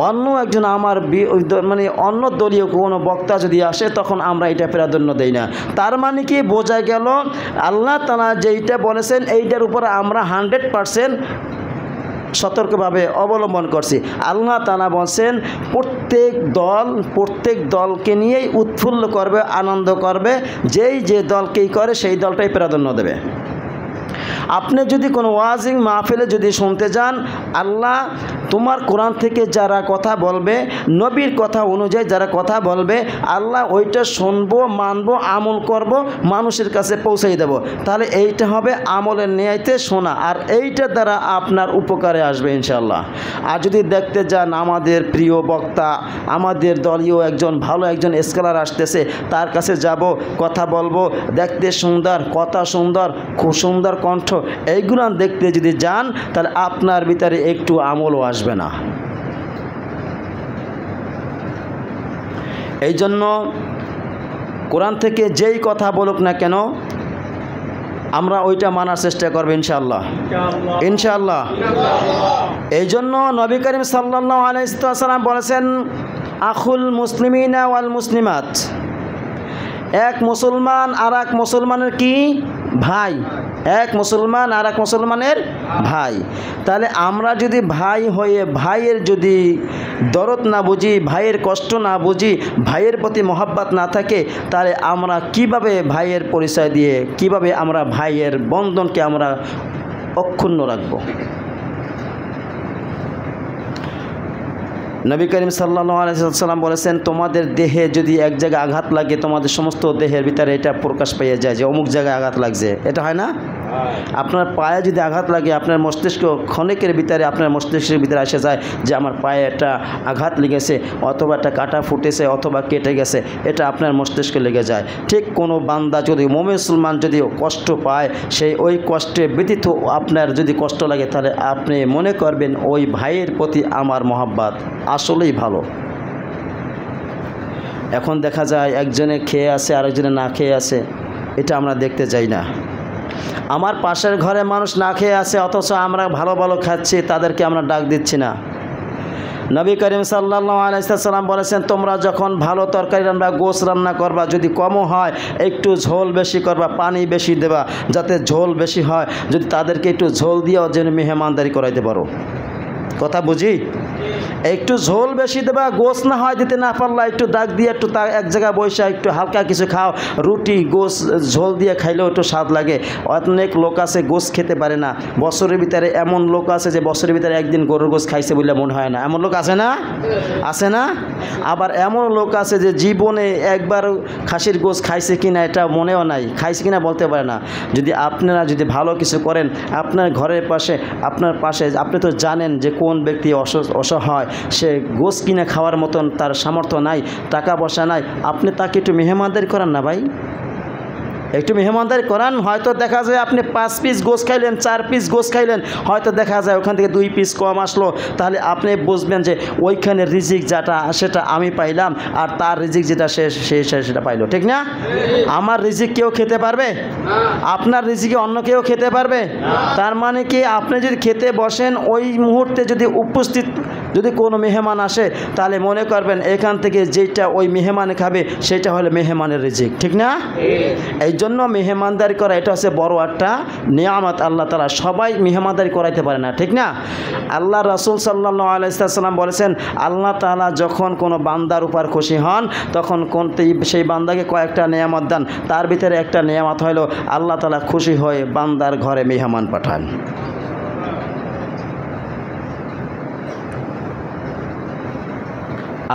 অন্য একজন আমার মানে অন্য দলীয় কোনো বক্তা যদি আসে তখন আমরা এটা প্রাধান্য দেই না। তার মানে কি বোঝা গেল, আল্লাহ তাআলা যেইটা বলেছেন এইটার উপরে আমরা 100% সতর্কভাবে অবলম্বন করছি। আল্লাহ তাআলা বলছেন প্রত্যেক দলকে নিয়েই উৎফুল্ল করবে, আনন্দ করবে, যেই যে দলকেই করে সেই দলটাই প্রাধান্য দেবে। আপনি যদি কোনো ওয়াজিং মাহফিলে যদি শুনতে যান, আল্লাহ তোমার কোরআন থেকে যারা কথা বলবে, নবীর কথা অনুযায়ী যারা কথা বলবে, আল্লাহ ওইটা শুনবো, মানবো, আমল করব, মানুষের কাছে পৌঁছাই দেব। তাহলে এইটা হবে আমলের নিয়াইতে শোনা, আর এইটার দ্বারা আপনার উপকারে আসবে ইনশাআল্লাহ। আর যদি দেখতে যান আমাদের প্রিয় বক্তা, আমাদের দলীয় একজন ভালো একজন স্কলার আসতেছে, তার কাছে যাব, কথা বলবো, দেখতে সুন্দর, কথা সুন্দর, খুব সুন্দর কণ্ঠ, এইগুলো দেখতে যদি যান তাহলে আপনার ভিতরে একটু আমলও আসবে না। এই জন্য কোরআন থেকে যেই কথা বলুক না কেন আমরা ওইটা মানার চেষ্টা করব ইনশাআল্লাহ, ইনশাআল্লাহ। এই জন্য নবী করিম সাল্লাল্লাহু আলাইহি ওয়াসাল্লাম বলেছেন, আখুল মুসলিমিনা ওয়াল মুসলিমাত, এক মুসলমান আর এক মুসলমানের কি ভাই, এক মুসলমান আর এক মুসলমানের ভাই। তাহলে আমরা যদি ভাই হয়ে ভাইয়ের যদি দরদ না বুঝি, ভাইয়ের কষ্ট না বুঝি, ভাইয়ের প্রতি মহব্বত না থাকে, তাহলে আমরা কিভাবে ভাইয়ের পরিচয় দিয়ে কিভাবে আমরা ভাইয়ের বন্ধনকে আমরা অক্ষুণ্ণ রাখব? নবী করিম সাল্লাল্লাহু আলাইহি ওয়াসাল্লাম বলেছেন, তোমাদের দেহে যদি এক জায়গায় আঘাত লাগে, তোমাদের সমস্ত দেহের ভিতরে এটা প্রকাশ পেয়ে যায় যে অমুক জায়গায় আঘাত লাগছে। এটা হয় না? আপনার পায়ে যদি আঘাত লাগে, আপনার মস্তিষ্ক ক্ষণিকের ভিতরে আপনার মস্তিষ্কের ভিতরে এসে যায় যে আমার পায়ে একটা আঘাত লেগেছে, অথবা একটা কাটা ফুটেছে, অথবা কেটে গেছে, এটা আপনার মস্তিষ্কে লেগে যায়। ঠিক কোনো বান্দা যদি মুসলমান যদি কষ্ট পায়, সেই ওই কষ্টে ব্যতীত আপনার যদি কষ্ট লাগে, তাহলে আপনি মনে করবেন ওই ভাইয়ের প্রতি আমার মহব্বত আসলেই ভালো। এখন দেখা যায় একজনে খেয়ে আছে, আরেকজনে না খেয়ে আছে, এটা আমরা দেখতে যাই না। আমার পাশের ঘরে মানুষ না খেয়ে আছে, অথচ আমরা ভালো ভালো খাচ্ছি, তাদেরকে আমরা ডাক দিচ্ছি না। নবী করিম সাল্লাল্লাহু আলাইহি ওয়াসাল্লাম বলেছেন, তোমরা যখন ভালো তরকারি রান্না, গোশ রান্না করবা, যদি কমও হয় একটু ঝোল বেশি করবা, পানি বেশি দেবা, যাতে ঝোল বেশি হয়, যদি তাদেরকে একটু ঝোল দিয়েও যেন মেহমানদারি করাইতে পারো। কথা বুঝি? একটু ঝোল বেশি দেবা, গোস না হয় দিতে না পারলা একটু দাগ দিয়ে একটু এক জায়গায় বসে একটু হালকা কিছু খাও, রুটি গোস ঝোল দিয়ে খাইলেও একটু স্বাদ লাগে। অনেক লোক আছে গোস খেতে পারে না, বছরের ভিতরে এমন লোক আছে যে বছরের ভিতরে একদিন গরুর গোস খাইছে বলে মনে হয় না, এমন লোক আছে না? আছে না? আবার এমন লোক আছে যে জীবনে একবার খাসির গোস খাইছে কিনা এটা মনেও নাই, খাইছে কিনা বলতে পারে না। যদি আপনারা যদি ভালো কিছু করেন, আপনার ঘরের পাশে আপনার পাশে আপনি তো জানেন যে কোন ব্যক্তি অসহায়, সে গোস কিনে খাওয়ার মতন তার সামর্থ্য নাই, টাকা পয়সা নাই, আপনি তাকে একটু মেহমানদারি করান না ভাই, একটু মেহমানদারি করান। হয়তো দেখা যায় আপনি 5 পিস গোস খাইলেন, 4 পিস গোস খাইলেন, হয়তো দেখা যায় ওখান থেকে 2 পিস কম আসলো, তাহলে আপনি বুঝবেন যে ওইখানে রিজিক যেটা সেটা আমি পাইলাম আর তার রিজিক যেটা সেটা পাইলো, ঠিক না? আমার রিজিক কেউ খেতে পারবে? আপনার রিজিকে অন্য কেউ খেতে পারবে? তার মানে কি আপনি যদি খেতে বসেন, ওই মুহূর্তে যদি উপস্থিত যদি কোনো মেহমান আসে, তাহলে মনে করবেন এখান থেকে যেটা ওই মেহমান খাবে সেটা হলো মেহমানের রিজিক, ঠিক না? এই জন্য মেহমানদারি করা এটা হচ্ছে বড় একটা নিয়ামত আল্লাহ তাআলা, সবাই মেহমানদারি করাইতে পারে না, ঠিক না? আল্লাহ রাসূল সাল্লাল্লাহু আলাইহি ওয়াসাল্লাম বলেছেন, আল্লাহ তাআলা যখন কোনো বান্দার উপর খুশি হন তখন সেই বান্দাকে কয়েকটা নিয়ামত দেন, তার ভিতরে একটা নিয়ামত হলো আল্লাহ তাআলা খুশি হয়ে বান্দার ঘরে মেহমান পাঠান।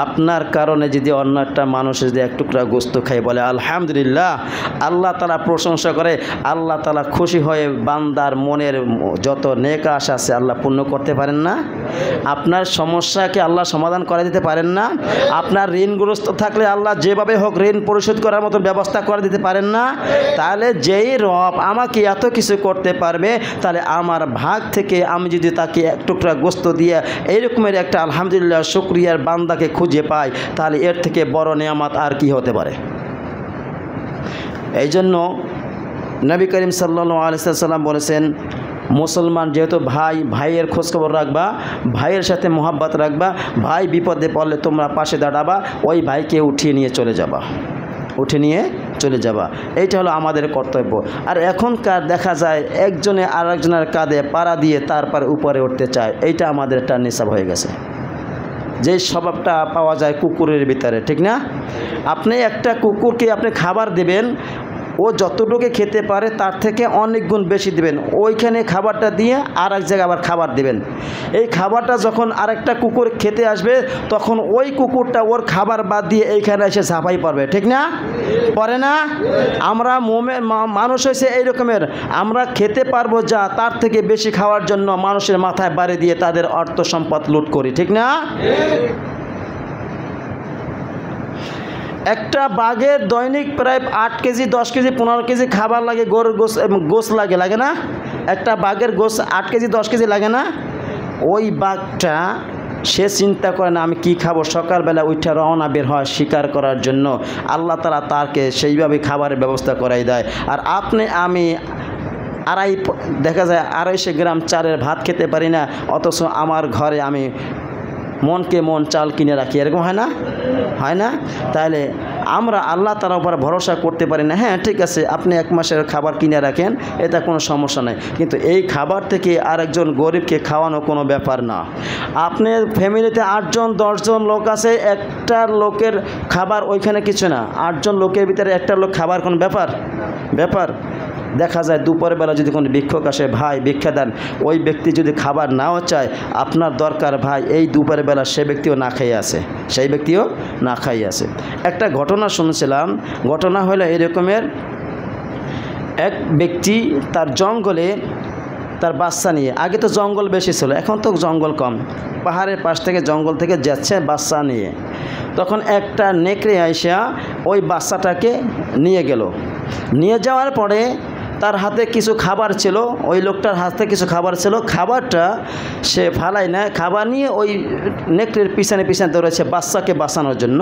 আপনার কারণে যদি অন্য একটা মানুষ যদি এক টুকরা গোস্ত খায় বলে আলহামদুলিল্লাহ, আল্লাহ তাআলা প্রশংসা করে, আল্লাহ তাআলা খুশি হয়ে বান্দার মনের যত নেক আশা আছে আল্লাহ পূর্ণ করতে পারেন না? আপনার সমস্যাকে আল্লাহ সমাধান করে দিতে পারেন না? আপনার ঋণগ্রস্ত থাকলে আল্লাহ যেভাবে হোক ঋণ পরিশোধ করার মতো ব্যবস্থা করে দিতে পারেন না? তাহলে যেই রব আমাকে এত কিছু করতে পারবে, তাহলে আমার ভাগ থেকে আমি যদি তাকে এক টুকরা গোস্ত দিয়ে এইরকমের একটা আলহামদুলিল্লাহ শুকরিয়ার বান্দাকে খুঁজে পাই, তাহলে এর থেকে বড় নিয়ামত আর কি হতে পারে? এই জন্য নবী করিম সাল্লাল্লাহু আলাইহি ওয়াসাল্লাম বলেছেন, মুসলমান যেহেতু ভাইয়ের খোঁজখবর রাখবা, ভাইয়ের সাথে মোহাব্বত রাখবা, ভাই বিপদে পড়লে তোমরা পাশে দাঁড়াবা, ওই ভাইকে উঠিয়ে নিয়ে চলে যাবা, এইটা হলো আমাদের কর্তব্য। আর এখনকার দেখা যায় একজনে আরেকজনের কাঁধে পাড়া দিয়ে তারপর উপরে উঠতে চায়, এইটা আমাদের একটা নিসাব হয়ে গেছে, যে স্বভাবটা পাওয়া যায় কুকুরের ভিতরে, ঠিক না? আপনি একটা কুকুরকে আপনি খাবার দেবেন, ও যতটুকু খেতে পারে তার থেকে অনেক গুণ বেশি দিবেন, ওইখানে খাবারটা দিয়ে আর এক জায়গায় আবার খাবার দিবেন। এই খাবারটা যখন আরেকটা কুকুর খেতে আসবে, তখন ওই কুকুরটা ওর খাবার বাদ দিয়ে এইখানে এসে ঝাঁপাই পড়বে, ঠিক না? পড়ে না? আমরা মানুষ হয়েছে এই রকমের, আমরা খেতে পারবো যা তার থেকে বেশি খাওয়ার জন্য মানুষের মাথায় বাড়ি দিয়ে তাদের অর্থ সম্পদ লুট করি, ঠিক না? একটা বাঘের দৈনিক প্রায় 8 কেজি 10 কেজি 15 কেজি খাবার লাগে, গরুর গোস লাগে না? একটা বাঘের গোস 8 কেজি 10 কেজি লাগে না? ওই বাঘটা সে চিন্তা করে না আমি কি খাবো, সকালবেলা উঠে রওনা বের হয় শিকার করার জন্য, আল্লাহ তাআলা তাকে সেইভাবে খাবারের ব্যবস্থা করাই দেয়। আর আপনি আমি দেখা যায় 250 গ্রাম চালের ভাত খেতে পারি না, অথচ আমার ঘরে আমি মনকে মন চাল কিনে রাখি, এরকম হয় না? তাহলে আমরা আল্লাহ তাআলার উপর ভরসা করতে পারি না। হ্যাঁ ঠিক আছে, আপনি 1 মাসের খাবার কিনে রাখেন, এটা কোনো সমস্যা নেই, কিন্তু এই খাবার থেকে আরেকজন গরিবকে খাওয়ানো কোনো ব্যাপার না। আপনার ফ্যামিলিতে 8 জন 10 জন লোক আছে, একটা লোকের খাবার ওইখানে কিছু না, 8 জন লোকের ভিতরে একটা লোক খাবার কোনো ব্যাপার? দেখা যায় দুপুরের বেলা যদি কোনো ভিক্ষুক আসে, ভাই ভিক্ষা দেন, ওই ব্যক্তি যদি খাবার নাও চায়, আপনার দরকার ভাই এই দুপুরের বেলা সেই ব্যক্তিও না খাইয়ে আসে। একটা ঘটনা শুনছিলাম, ঘটনা হলো এরকমের, এক ব্যক্তি তার জঙ্গলে তার বাচ্চা নিয়ে, আগে তো জঙ্গল বেশি ছিল, এখন তো জঙ্গল কম, পাহাড়ের পাশ থেকে জঙ্গল থেকে যাচ্ছে বাচ্চা নিয়ে, তখন একটা নেকড়ে আইসা ওই বাচ্চাটাকে নিয়ে যাওয়ার পরে তার হাতে কিছু খাবার ছিল, ওই লোকটার হাতে কিছু খাবার ছিল, খাবারটা সে ফালাই না, খাবার নিয়ে ওই নেকড়ের পিছনে দৌড়েছে বাচ্চাকে বাঁচানোর জন্য।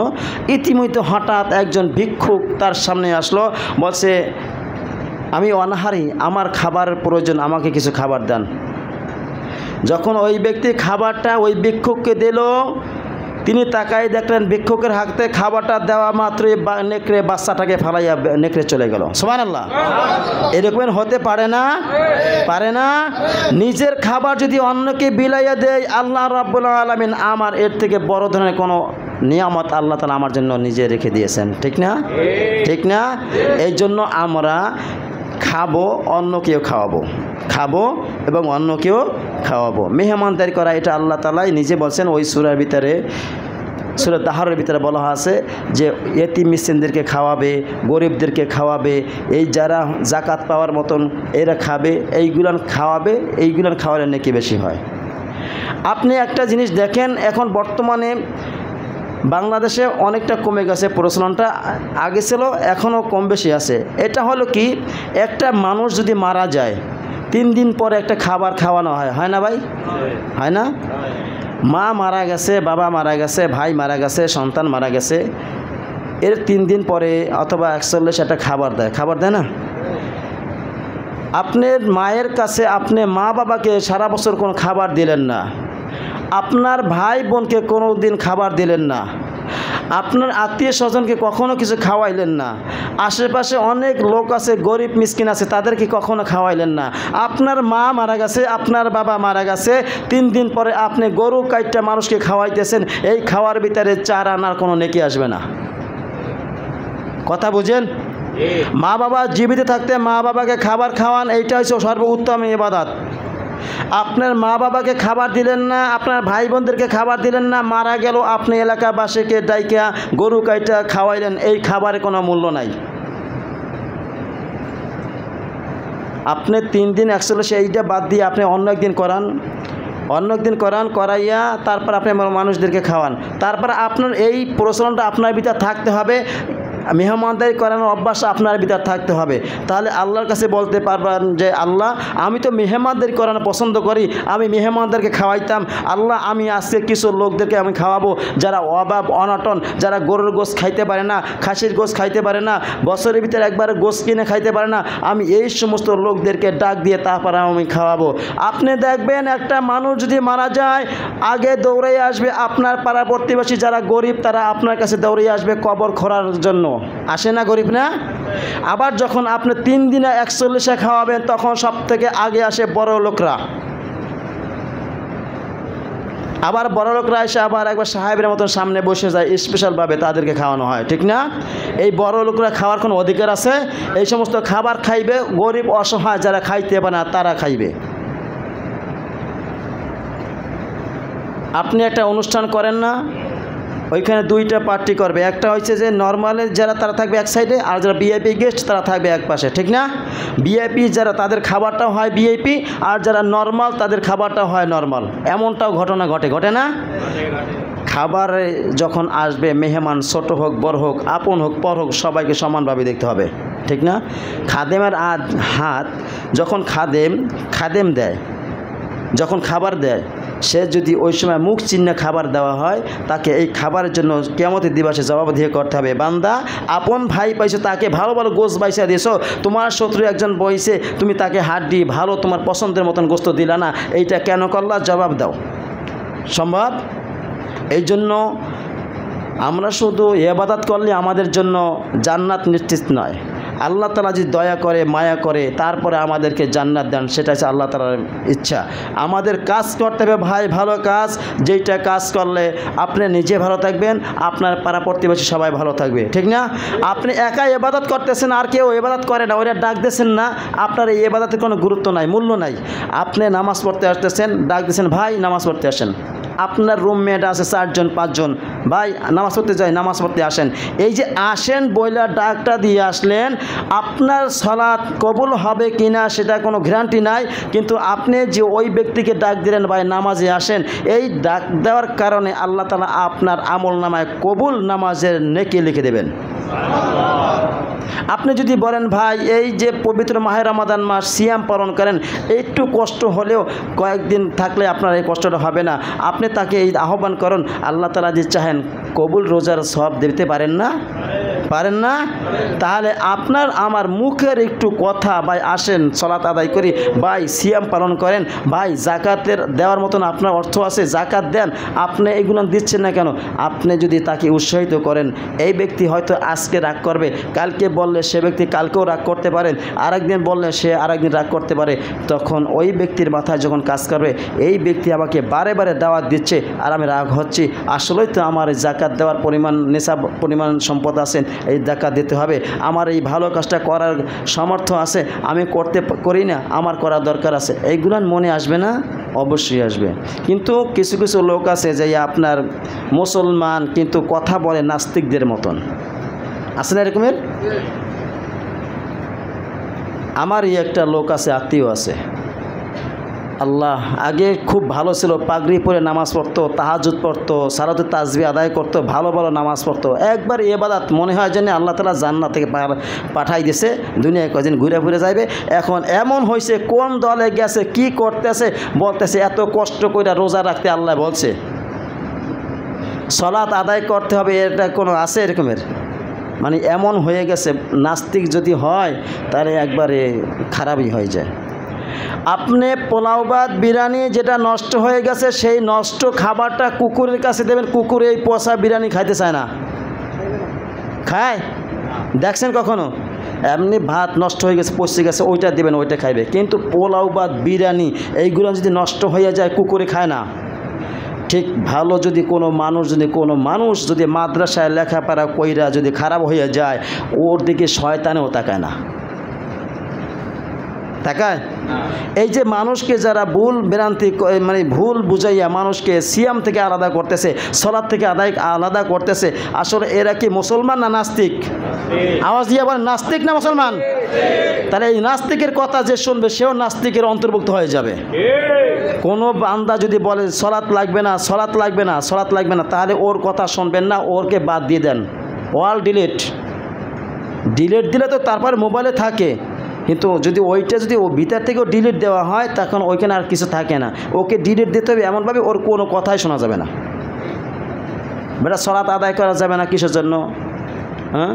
ইতিমধ্যে হঠাৎ একজন ভিক্ষুক তার সামনে আসলো, বলছে আমি অনাহারী, আমার খাবার প্রয়োজন, আমাকে কিছু খাবার দেন। যখন ওই ব্যক্তি খাবারটা ওই ভিক্ষুককে দিল, তিনি তাকাই দেখলেন ভিক্ষুকের হাতে খাবারটা দেওয়া মাত্রই নেকড়ে বাচ্চাটাকে ফালাইয়া নেকড়ে চলে গেল। সুবহানাল্লাহ। এরকম হতে পারে না? পারে না? নিজের খাবার যদি অন্যকে বিলাইয়া দেয়, আল্লাহ রাব্বুল আলামিন আমার এর থেকে বড় ধরনের কোনো নিয়ামত আল্লাহ তাআলা আমার জন্য নিজে রেখে দিয়েছেন। ঠিক না? ঠিক না? এই জন্য আমরা খাবো, অন্যকেও খাওয়াবো, খাবো এবং অন্যকেও খাওয়াবো। মেহমানদারি করা এটা আল্লাহ তাআলাই নিজে বলছেন। ওই সূরার ভিতরে, সূরা তাহারের ভিতরে বলা আছে যে এতিম মিসকিনদেরকে খাওয়াবে, গরিবদেরকে খাওয়াবে, এই যারা জাকাত পাওয়ার মতন এরা খাবে, এইগুলান খাওয়াবে, এইগুলান খাওয়ালে নাকি বেশি হয়। আপনি একটা জিনিস দেখেন, এখন বর্তমানে বাংলাদেশে অনেকটা কমে গেছে প্রচলনটা, আগে ছিল, এখনও কম বেশি আছে। এটা হলো কি, একটা মানুষ যদি মারা যায় 3 দিন পরে একটা খাবার খাওয়ানো হয়, হয় না ভাই? হয় না? মা মারা গেছে, বাবা মারা গেছে, ভাই মারা গেছে, সন্তান মারা গেছে, এর 3 দিন পরে অথবা 41 একটা খাবার দেয়, খাবার দেয় না? আপনার মায়ের কাছে আপনি মা বাবাকে সারা বছর কোনো খাবার দিলেন না, আপনার ভাই বোনকে কোনো দিন খাবার দিলেন না, আপনার আত্মীয় স্বজনকে কখনো কিছু খাওয়াইলেন না, আশেপাশে অনেক লোক আছে, গরিব মিসকিন আছে, তাদেরকে কখনো খাওয়াইলেন না। আপনার মা মারা গেছে, আপনার বাবা মারা গেছে, 3 দিন পরে আপনি গরু কাইটটা মানুষকে খাওয়াইতেছেন, এই খাওয়ার ভিতরে 4 আনার কোনো নেকি আসবে না। কথা বুঝেন? মা বাবা জীবিত থাকতে মা বাবাকে খাবার খাওয়ান, এইটা হচ্ছে সর্বোত্তম ইবাদত। আপনার মা বাবাকে খাবার দিলেন না, আপনার ভাই বোনদেরকে খাবার দিলেন না, মারা গেল, আপনি এলাকাবাসীকে ডাইকা গরু কাইটা খাওয়াইলেন, এই খাবারের কোনো মূল্য নাই। আপনি 3 দিন 41 এইটা বাদ দিয়ে আপনি অন্য একদিন করান, অন্য একদিন করাইয়া তারপর আপনি মানুষদেরকে খাওয়ান। তারপর আপনার এই প্রচলনটা আপনার ভিতর থাকতে হবে, মেহমানদারি করানোর অভ্যাস আপনার ভিতর থাকতে হবে। তাহলে আল্লাহর কাছে বলতে পারবেন যে আল্লাহ, আমি তো মেহমানদারি করানো পছন্দ করি, আমি মেহমানদেরকে খাওয়াইতাম। আল্লাহ, আমি আজকে কিছু লোকদেরকে আমি খাওয়াবো যারা অভাব অনটন, যারা গরুর গোশত খাইতে পারে না, খাসির গোশত খাইতে পারে না, বছরের ভিতরে একবার গোশত কিনে খাইতে পারে না, আমি এই সমস্ত লোকদেরকে ডাক দিয়ে তারপরে আমি খাওয়াবো। আপনি দেখবেন একটা মানুষ যদি মারা যায়, আগে দৌড়ে আসবে আপনার পাড়া প্রতিবেশী যারা গরিব, তারা আপনার কাছে দৌড়ে আসবে কবর খোঁড়ার জন্য। আসে না গরিব না? আবার যখন আপনি 3 দিনে 41 খাওয়াবেন, তখন সব থেকে আগে আসে বড় লোকরা। আবার বড় লোকরা এসে আবার একবার সাহেবের মতন সামনে বসে যায়, স্পেশালভাবে তাদেরকে খাওয়ানো হয়। ঠিক না? এই বড় লোকরা খাওয়ার কোনো অধিকার আছে? এই সমস্ত খাবার খাইবে গরিব অসহায় যারা খাইতে পারে না, তারা খাইবে। আপনি একটা অনুষ্ঠান করেন না, ওইখানে 2টা পার্টি করবে, একটা হচ্ছে যে নর্মালের যারা তারা থাকবে এক সাইডে, আর যারা ভিআইপি গেস্ট তারা থাকবে এক পাশে। ঠিক না? ভিআইপি যারা তাদের খাবারটাও হয় ভিআইপি, আর যারা নর্মাল তাদের খাবারটাও হয় নর্মাল। এমনটাও ঘটনা ঘটে না? খাবারে যখন আসবে মেহমান, ছোট হোক বড় হোক, আপন হোক পর হোক, সবাইকে সমানভাবে দেখতে হবে। ঠিক না? খাদেমের হাত যখন খাদেম দেয়, যখন খাবার দেয়, সে যদি ওই সময় মুখ চিহ্নে খাবার দেওয়া হয়, তাকে এই খাবারের জন্য কিয়ামতের দিবসে জবাবদিহি করতে হবে। বান্দা, আপন ভাই পাইছো, তাকে ভালো ভালো গোশত বাইসা দিয়েছো, তোমার শত্রু একজন বইছে, তুমি তাকে হাড্ডি ভালো তোমার পছন্দের মতন গোশত দিলা না, এইটা কেন করলা? জবাব দাও। সম্ভব? এই জন্য আমরা শুধু ইবাদত করলে আমাদের জন্য জান্নাত নিশ্চিত নয়। আল্লাহ তাআলা যদি দয়া করে, মায়া করে, তারপরে আমাদেরকে জান্নাত দেন, সেটা হচ্ছে আল্লাহ তাআলার ইচ্ছা। আমাদের কাজ করতে হবে ভাই, ভালো কাজ, যেইটা কাজ করলে আপনি নিজে ভালো থাকবেন, আপনার পাড়া প্রতিবেশী সবাই ভালো থাকবে। ঠিক না? আপনি একাই ইবাদত করতেছেন, আর কেউ ইবাদত করে না, ওরা ডাক দিয়েছেন না, আপনার এই ইবাদতের কোনো গুরুত্ব নাই, মূল্য নাই। আপনি নামাজ পড়তে আসতেছেন, ডাক দিয়েছেন, ভাই নামাজ পড়তে আসেন। আপনার রুমমেট আছে 4 জন 5 জন, ভাই নামাজ পড়তে যাই, নামাজ পড়তে আসেন। এই যে আসেন বইলা ডাকটা দিয়ে আসলেন, আপনার সালাত কবুল হবে কিনা সেটা কোনো গ্যারান্টি নাই, কিন্তু আপনি যে ওই ব্যক্তিকে ডাক দিলেন, ভাই নামাজে আসেন, এই ডাক দেওয়ার কারণে আল্লাহ তাআলা আপনার আমল নামায় কবুল নামাজের নেকি লিখে দেবেন। আপনি যদি বলেন, ভাই এই যে পবিত্র মাহে রমাদান মাস সিয়াম পালন করেন, একটু কষ্ট হলেও কয়েকদিন থাকলে আপনার এই কষ্টটা হবে না, আপনি তাকে এই আহ্বান করুন, আল্লাহ তাআলা যে চাহেন কবুল রোজার সওয়াব দিতে পারেন না? পারেন না? তাহলে আপনার আমার মুখের একটু কথা, ভাই আসেন সালাত আদায় করি, ভাই সিয়াম পালন করেন, ভাই জাকাতের দেওয়ার মতন আপনার অর্থ আছে, জাকাত দেন, আপনি এগুলো দিচ্ছেন না কেন? আপনি যদি তাকে উৎসাহিত করেন, এই ব্যক্তি হয়তো আজকে রাগ করবে, কালকে বললে সে ব্যক্তি কালকেও রাগ করতে পারেন, আরেকদিন বললে সে আরেকদিন রাগ করতে পারে। তখন ওই ব্যক্তির মাথায় যখন কাজ করবে, এই ব্যক্তি আমাকে বারে বারে দাওয়াত দিচ্ছে আর আমি রাগ হচ্ছি, আসলেই তো আমার জাকাত দেওয়ার পরিমাণ নেশা পরিমাণ সম্পদ আছেন, এই জাকাত দিতে হবে, আমার এই ভালো কাজটা করার সামর্থ্য আছে, আমি করি না, আমার করার দরকার আছে, এইগুলো মনে আসবে না? অবশ্যই আসবে। কিন্তু কিছু কিছু লোক আছে যে আপনার মুসলমান কিন্তু কথা বলে নাস্তিকদের মতন, আছে না এরকমের? আমারই একটা লোক আছে, আত্মীয় আছে, আল্লাহ আগে খুব ভালো ছিল, পাগড়ি পরে নামাজ পড়তো, তাহাজ্জুদ পড়তো, সালাতুত তাসবিহ আদায় করতো, ভালো ভালো নামাজ পড়তো, একবার ইবাদত মনে হয় যেন আল্লাহ তাআলা জান্নাত থেকে পাঠাই দিয়েছে, দুনিয়ায় কদিন ঘুরে ঘুরে যাইবে। এখন এমন হয়েছে কোন দলে গেছে, কি করতেছে, বলতেছে এত কষ্ট করে রোজা রাখতে আল্লাহ বলছে, সালাত আদায় করতে হবে, এটা কোনো আছে এরকমের? মানে এমন হয়ে গেছে, নাস্তিক যদি হয় তাহলে একবারে খারাপই হয়ে যায়। আপনি পোলাও ভাত বিরিয়ানি যেটা নষ্ট হয়ে গেছে, সেই নষ্ট খাবারটা কুকুরের কাছে দেবেন, কুকুর এই পচা বিরিয়ানি খাইতে চায় না, খায়? দেখছেন কখনো? এমনি ভাত নষ্ট হয়ে গেছে, পচে গেছে, ওইটা দেবেন, ওইটা খাইবে। কিন্তু পোলাও ভাত বিরিয়ানি এইগুলো যদি নষ্ট হয়ে যায়, কুকুরে খায় না। ঠিক ভালো যদি কোনো মানুষ যদি মাদ্রাসায় লেখাপড়া কইরা যদি খারাপ হয়ে যায়, ওর দিকে শয়তানেও তাকায় না, তাকায়? এই যে মানুষকে যারা ভুল ভ্রান্তি মানে ভুল বুঝাইয়া মানুষকে সিয়াম থেকে আলাদা করতেছে, সালাত থেকে আলাদা করতেছে, আসলে এরা কি মুসলমান না নাস্তিক? আওয়াজ দিয়ে বলেন, নাস্তিক না মুসলমান? তাহলে এই নাস্তিকের কথা যে শুনবে সেও নাস্তিকের অন্তর্ভুক্ত হয়ে যাবে। কোনো বান্দা যদি বলে সালাত লাগবে না, সালাত লাগবে না, সালাত লাগবে না, তাহলে ওর কথা শুনবেন না, ওরকে বাদ দিয়ে দেন, অল ডিলিট দিলে তো তারপর মোবাইলে থাকে, কিন্তু যদি ওইটা যদি ও ভিতর থেকেও ডিলিট দেওয়া হয়, তখন ওইখানে আর কিছু থাকে না, ওকে ডিলিট দিতে হবে এমনভাবে ওর কোনো কথাই শোনা যাবে না। বেটা সালাত আদায় করা যাবে না কিসের জন্য? হ্যাঁ,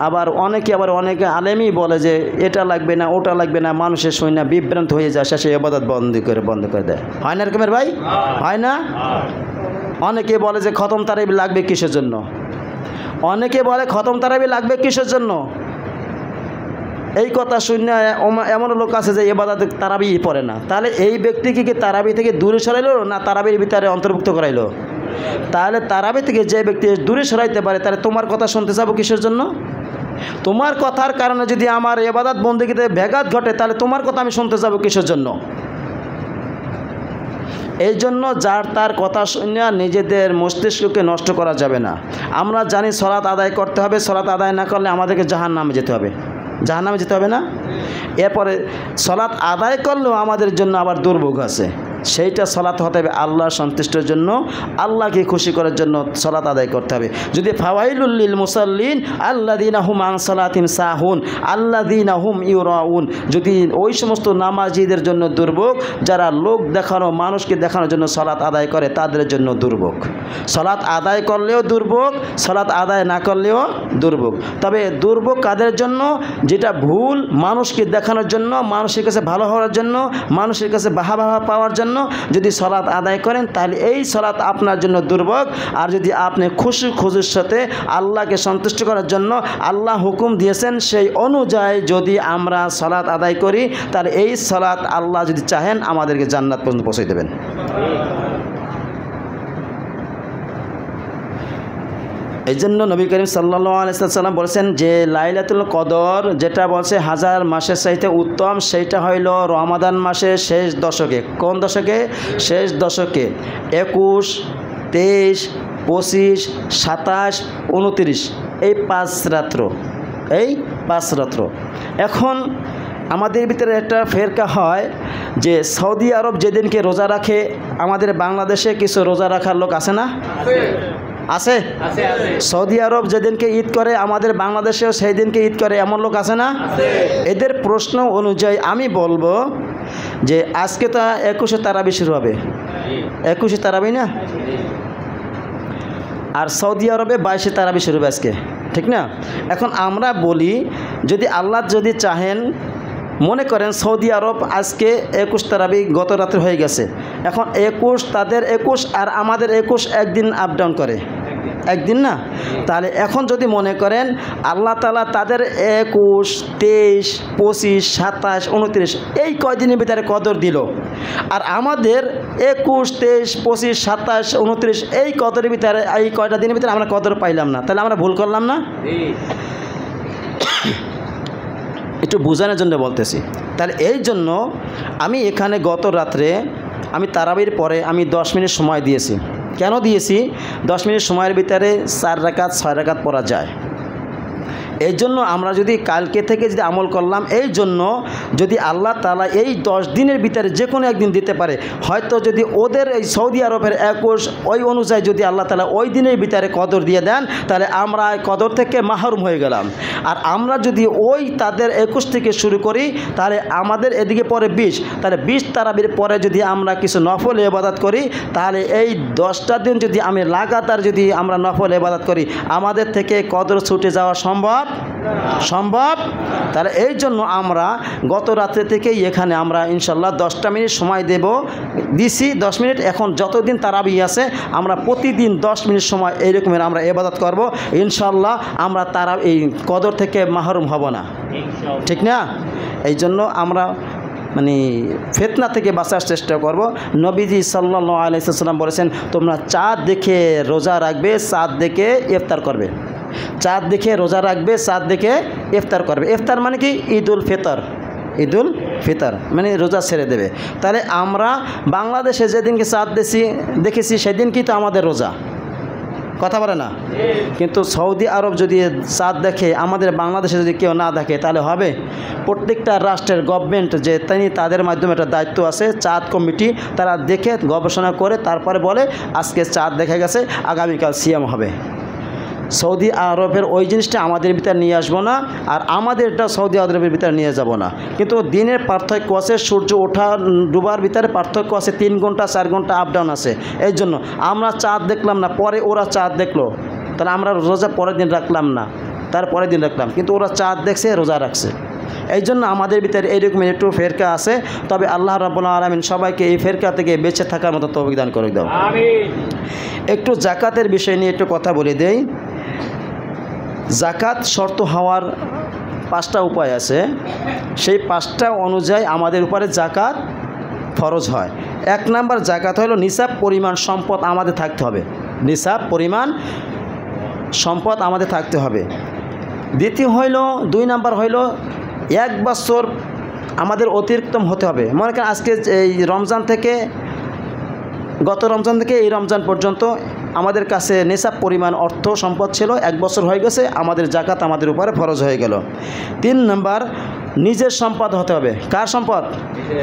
আবার অনেকে আলেমই বলে যে এটা লাগবে না, ওটা লাগবে না, মানুষের শুনে না বিভ্রান্ত হয়ে যায়, শেষে ইবাদত বন্ধ করে দেয়। হয় না এরকমের ভাই? হয় না? অনেকে বলে যে খতম তারাবি লাগবে কিসের জন্য? অনেকে বলে খতম তারাবি লাগবে কিসের জন্য? এই কথা শুনে এমন লোক আছে যে ইবাদতে তারাবি পড়ে না। তাহলে এই ব্যক্তিকে কি তারাবি থেকে দূরে সরাইলো না তারাবির ভিতরে অন্তর্ভুক্ত করাইলো? তাহলে তারাবি থেকে যে ব্যক্তি দূরে সরাইতে পারে, তাহলে তোমার কথা শুনতে যাবো কিসের জন্য? তোমার কথার কারণে যদি আমার ইবাদত বন্দেগীতে ব্যাঘাত ঘটে, তাহলে তোমার কথা আমি শুনতে যাবো কিসের জন্য? এই জন্য যার তার কথা শুনে নিজেদের মস্তিষ্ককে নষ্ট করা যাবে না। আমরা জানি সালাত আদায় করতে হবে, সালাত আদায় না করলে আমাদেরকে জাহান্নামে যেতে হবে, জাহান্নামে যেতে হবে না? এরপরে সালাত আদায় করলেও আমাদের জন্য আবার দুর্ভোগ আছে, সেইটা সালাত হতে হবে আল্লাহর সন্তুষ্টির জন্য, আল্লাহকে খুশি করার জন্য সালাত আদায় করতে হবে। যদি ফাওয়াইলুল লিল মুসাল্লিন আল্লাযীনা হুম আন সালাতিহিম সাহুন আল্লাযীনা হুম ইউরাউন, যদি ওই সমস্ত নামাজীদের জন্য দুর্ভোগ যারা লোক দেখানো, মানুষকে দেখানোর জন্য সালাত আদায় করে, তাদের জন্য দুর্ভোগ। সালাত আদায় করলেও দুর্ভোগ, সালাত আদায় না করলেও দুর্ভোগ। তবে দুর্ভোগ কাদের জন্য? যেটা ভুল মানুষকে দেখানোর জন্য, মানুষের কাছে ভালো হওয়ার জন্য, মানুষের কাছে বাহবা পাওয়ার জন্য যদি সালাত আদায় করেন, তাহলে এই সালাত আপনার জন্য দুর্ভোগ। আর যদি আপনি খুশির সাথে আল্লাহকে সন্তুষ্ট করার জন্য আল্লাহ হুকুম দিয়েছেন সেই অনুযায়ী যদি আমরা সালাত আদায় করি, তাহলে এই সালাত আল্লাহ যদি চাহেন আমাদেরকে জান্নাত পর্যন্ত পৌঁছে দেবেন। এই জন্য নবী করিম সাল্লাল্লাহু আলাইহি ওয়াসাল্লাম বলেছেন যে লাইলাতুল কদর যেটা বলছে 1000 মাসের চাইতে উত্তম, সেইটা হইল রমাদান মাসের শেষ দশকে। কোন দশকে? শেষ দশকে 21, 23, 25, 27, 29 এই 5 রাত্র, এই 5 রাত্র। এখন আমাদের ভিতরে একটা ফেরকা হয় যে সৌদি আরব যেদিনকে রোজা রাখে, আমাদের বাংলাদেশে কিছু রোজা রাখার লোক আছে না? আছে। সৌদি আরব যেদিনকে ঈদ করে, আমাদের বাংলাদেশেও সেই দিনকে ঈদ করে, এমন লোক আছে না? এদের প্রশ্ন অনুযায়ী আমি বলবো যে আজকে তো 21শে তারাবি শুরু হবে, 21শে তারাবি না? আর সৌদি আরবে 22শে তারাবি শুরু হবে আজকে। ঠিক না? এখন আমরা বলি যদি আল্লাহ যদি চাহেন, মনে করেন সৌদি আরব আজকে 21 তারাবি গত রাত্রে হয়ে গেছে, এখন 21 তাদের 21 আর আমাদের 21 একদিন আপ ডাউন করে, একদিন না? তাহলে এখন যদি মনে করেন আল্লাহ তাআলা তাদের 21, 23, 25, 27, 29 এই কয়দিনের ভিতরে কদর দিল, আর আমাদের 21, 23, 25, 27, 29 এই কদরের ভিতরে, এই কয়টা দিনের ভিতরে আমরা কদর পাইলাম না, তাহলে আমরা ভুল করলাম না? একটু বোঝানোর জন্য বলতেছি। তাহলে এই জন্য আমি এখানে গত রাত্রে আমি তারাবির পরে আমি 10 মিনিট সময় দিয়েছি। কেন দিয়েছি? 10 মিনিট সময়ের ভিতরে 4 রাকাত 6 রাকাত পড়া যায়। এই জন্য আমরা যদি কালকে থেকে যদি আমল করলাম, এই জন্য যদি আল্লাহ তাআলা এই 10 দিনের ভিতরে যে কোনো একদিন দিতে পারে, হয়তো যদি ওদের এই সৌদি আরবের 21 ওই অনুযায়ী যদি আল্লাহ তাআলা ওই দিনের ভিতরে কদর দিয়ে দেন, তাহলে আমরা কদর থেকে মাহরুম হয়ে গেলাম। আর আমরা যদি ওই তাদের 21 থেকে শুরু করি, তাহলে আমাদের এদিকে পরে 20, তাহলে 20 তারাবির পরে যদি আমরা কিছু নফল ইবাদত করি, তাহলে এই 10টা দিন যদি আমি লাগাতার যদি আমরা নফল ইবাদত করি, আমাদের থেকে কদর ছুটে যাওয়া সম্ভব? তাহলে এই জন্য আমরা গত রাত্রে থেকেই এখানে আমরা ইনশাল্লাহ 10টা মিনিট সময় দিছি 10 মিনিট। এখন যতদিন তারাবি আছে আমরা প্রতিদিন 10 মিনিট সময় এইরকমের আমরা ইবাদত করব, ইনশাল্লাহ আমরা এই কদর থেকে মাহরুম হব না, ঠিক না? এই জন্য আমরা মানে ফিতনা থেকে বাঁচার চেষ্টা করব। নবীজি সাল্লাল্লাহু আলাইহি ওয়াসাল্লাম বলেছেন, তোমরা চাঁদ দেখে রোজা রাখবে, চাঁদ দেখে ইফতার করবে। চাঁদ দেখে রোজা রাখবে, চাঁদ দেখে ইফতার করবে। ইফতার মানে কি? ঈদুল ফিতর মানে রোজা ছেড়ে দেবে। তাহলে আমরা বাংলাদেশে যেদিনকে চাঁদ দেখেছি সেদিন কি তো আমাদের রোজা, কথা বলে না? কিন্তু সৌদি আরব যদি চাঁদ দেখে, আমাদের বাংলাদেশে যদি কেউ না দেখে, তাহলে হবে? প্রত্যেকটা রাষ্ট্রের গভর্নমেন্ট যে তাদের মাধ্যমে একটা দায়িত্ব আছে, চাঁদ কমিটি, তারা দেখে গবেষণা করে তারপরে বলে আজকে চাঁদ দেখা গেছে, আগামীকাল সিয়াম হবে। সৌদি আরবের ওই জিনিসটা আমাদের ভিতরে নিয়ে আসবো না, আর আমাদেরটা সৌদি আরবের ভিতরে নিয়ে যাব না। কিন্তু দিনের পার্থক্য আছে, সূর্য ওঠা ডুবার ভিতরে পার্থক্য আছে, 3 ঘন্টা 4 ঘন্টা আপ ডাউন আছে। এই জন্য আমরা চাঁদ দেখলাম না, পরে ওরা চাঁদ দেখলো, তাহলে আমরা রোজা পরের দিন রাখলাম না, তার পরের দিন রাখলাম, কিন্তু ওরা চাঁদ দেখছে, রোজা রাখছে। এই জন্য আমাদের ভিতরে এইরকম একটু ফেরকা আছে। তবে আল্লাহ রাব্বুল আলামিন সবাইকে এই ফেরকা থেকে বেঁচে থাকার মতো তৌফিক দান করে দাও। একটু জাকাতের বিষয় নিয়ে একটু কথা বলে দেই। জাকাত শর্ত হওয়ার 5টা উপায় আছে, সেই 5টা অনুযায়ী আমাদের উপরে জাকাত ফরজ হয়। 1 নাম্বার জাকাত হলো নিসাব পরিমাণ সম্পদ আমাদের থাকতে হবে, নিসাব পরিমাণ সম্পদ আমাদের থাকতে হবে। দ্বিতীয় হইল 2 নাম্বার হইল 1 বছর আমাদের অতিরিক্ত হতে হবে। মনে করেন আজকে এই রমজান থেকে, গত রমজান থেকে এই রমজান পর্যন্ত আমাদের কাছে নিসাব পরিমাণ অর্থ সম্পদ ছিল, 1 বছর হয়ে গেছে, আমাদের জাকাত আমাদের উপরে ফরজ হয়ে গেল। 3 নাম্বার নিজের সম্পদ হতে হবে। কার সম্পদ?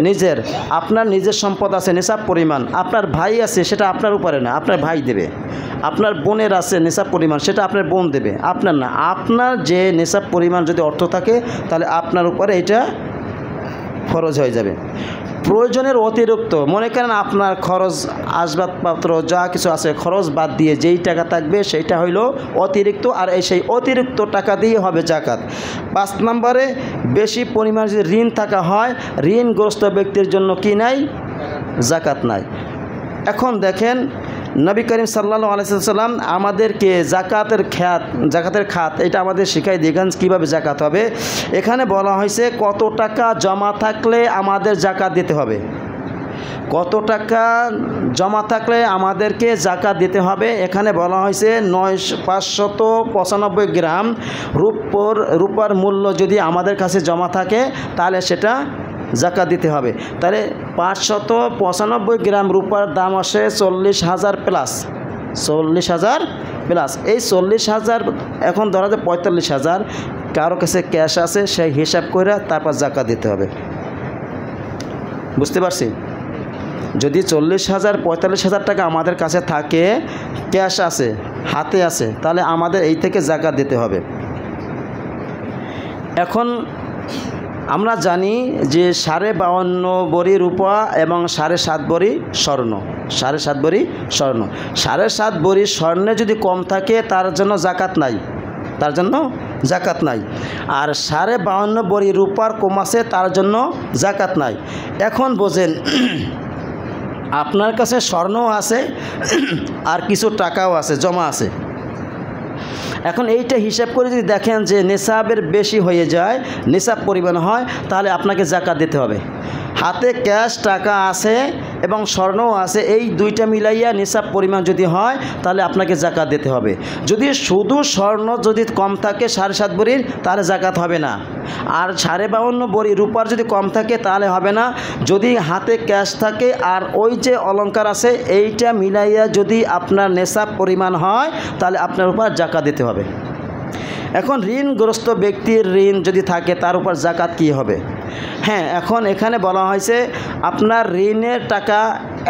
নিজের। আপনার নিজের সম্পদ আছে নিসাব পরিমাণ, আপনার ভাই আছে, সেটা আপনার উপরে না, আপনার ভাই দেবে। আপনার বোনের আছে নিসাব পরিমাণ, সেটা আপনার বোন দেবে, আপনার না। আপনার যে নিসাব পরিমাণ যদি অর্থ থাকে, তাহলে আপনার উপরে এটা খরচ হয়ে যাবে। প্রয়োজনের অতিরিক্ত, মনে করেন আপনার খরচ আসবাবপত্র যা কিছু আছে খরচ বাদ দিয়ে যেই টাকা থাকবে সেইটা হইল অতিরিক্ত, আর সেই অতিরিক্ত টাকা দিয়ে হবে জাকাত। 5 নম্বরে বেশি পরিমাণ যদি ঋণ থাকা হয়, ঋণগ্রস্ত ব্যক্তির জন্য কি নাই? জাকাত নাই। এখন দেখেন নবী করিম সাল্লাল্লাহু আলাইহি ওয়াসাল্লাম আমাদেরকে জাকাতের খাত এটা আমাদের শিখাই দিয়েছেন কীভাবে জাকাত হবে। এখানে বলা হয়েছে কত টাকা জমা থাকলে আমাদের জাকাত দিতে হবে, কত টাকা জমা থাকলে আমাদেরকে জাকাত দিতে হবে। এখানে বলা হয়েছে 595 গ্রাম রূপার মূল্য যদি আমাদের কাছে জমা থাকে, তাহলে সেটা জাকাত দিতে হবে। তাহলে 595 গ্রাম রূপার দাম আসে 40,000 প্লাস, 40,000 প্লাস। এই 40,000 এখন ধরা যায় 45,000, কারো কাছে ক্যাশ আছে, সেই হিসাব করে তারপর জাকাত দিতে হবে। বুঝতে পারছি? যদি 40,000 45,000 টাকা আমাদের কাছে থাকে, ক্যাশ আছে, হাতে আছে, তাহলে আমাদের এই থেকে জাকাত দিতে হবে। এখন আমরা জানি যে 52.5 ভরি রূপা এবং 7.5 ভরি স্বর্ণ, 7.5 ভরি স্বর্ণ। 7.5 ভরি স্বর্ণে যদি কম থাকে তার জন্য জাকাত নাই, তার জন্য জাকাত নাই। আর 52.5 ভরি রূপার কম আছে, তার জন্য জাকাত নাই। এখন বোঝেন, আপনার কাছে স্বর্ণও আছে আর কিছু টাকাও আছে, জমা আছে। এখন এইটা হিসাব করে যদি দেখেন যে নিসাবের বেশি হয়ে যায়, নিসাব পরিমাণ হয়, তাহলে আপনাকে জাকাত দিতে হবে। হাতে ক্যাশ টাকা আছে এবং স্বর্ণও আছে, এই দুইটা মিলাইয়া নিসাব পরিমাণ যদি হয় তাহলে আপনাকে জাকাত দিতে হবে। যদি শুধু স্বর্ণ যদি কম থাকে 7.5 ভরির, তাহলে জাকাত হবে না। আর 52.5 ভরি রূপার যদি কম থাকে তাহলে হবে না। যদি হাতে ক্যাশ থাকে আর ওই যে অলংকার আছে, এইটা মিলাইয়া যদি আপনার নিসাব পরিমাণ হয় তাহলে আপনার উপর জাকাত দিতে হবে। এখন ঋণগ্রস্ত ব্যক্তির ঋণ যদি থাকে তার উপর জাকাত কী হবে? হ্যাঁ, এখন এখানে বলা হয়েছে আপনার ঋণের টাকা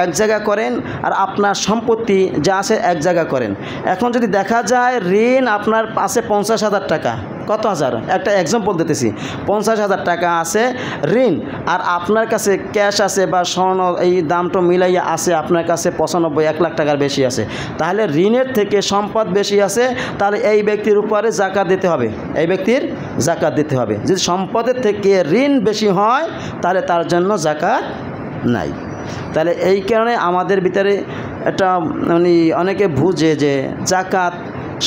এক জায়গা করেন আর আপনার সম্পত্তি যা আছে এক জায়গা করেন। এখন যদি দেখা যায় ঋণ আপনার আছে 50,000 টাকা, কত হাজার, একটা এক্সাম্পল দিতেছি, 50,000 টাকা আছে ঋণ, আর আপনার কাছে ক্যাশ আছে বা স্বর্ণ এই দামটা মিলাইয়া আছে আপনার কাছে 95-1 লাখ টাকার বেশি আছে, তাহলে ঋণের থেকে সম্পদ বেশি আছে, তাহলে এই ব্যক্তির উপরে জাকাত দিতে হবে, এই ব্যক্তির জাকাত দিতে হবে। যদি সম্পদের থেকে ঋণ বেশি হয় তাহলে তার জন্য জাকাত নাই। তাহলে এই কারণে আমাদের ভিতরে একটা মানে অনেকে বুঝে যে জাকাত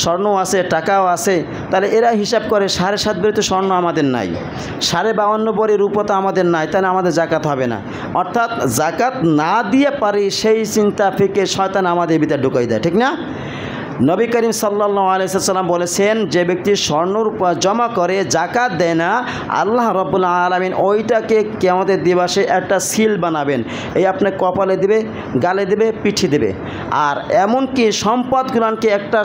স্বর্ণ আছে টাকাও আছে, তাহলে এরা হিসাব করে 7.5 ভরি তো স্বর্ণ আমাদের নাই, 52.5 ভরি রূপা তো আমাদের নাই, তাহলে আমাদের জাকাত হবে না। অর্থাৎ জাকাত না দিয়ে পারি সেই চিন্তা ফিকে শয়তান আমাদের ভিতরে ঢুকাই দেয়, ঠিক না? নবী করিম সাল্লাল্লাহু আলাইহি ওয়াসাল্লাম বলেছেন, যে ব্যক্তি স্বর্ণরূপা জমা করে জাকাত দেয় না, আল্লাহ রাব্বুল আলামিন ওইটাকে কিয়ামতের দিবসে একটা সিল বানাবেন, এই আপনার কপালে দেবে, গালে দেবে, পিঠে দেবে। আর এমনকি সম্পদগুলোকে একটা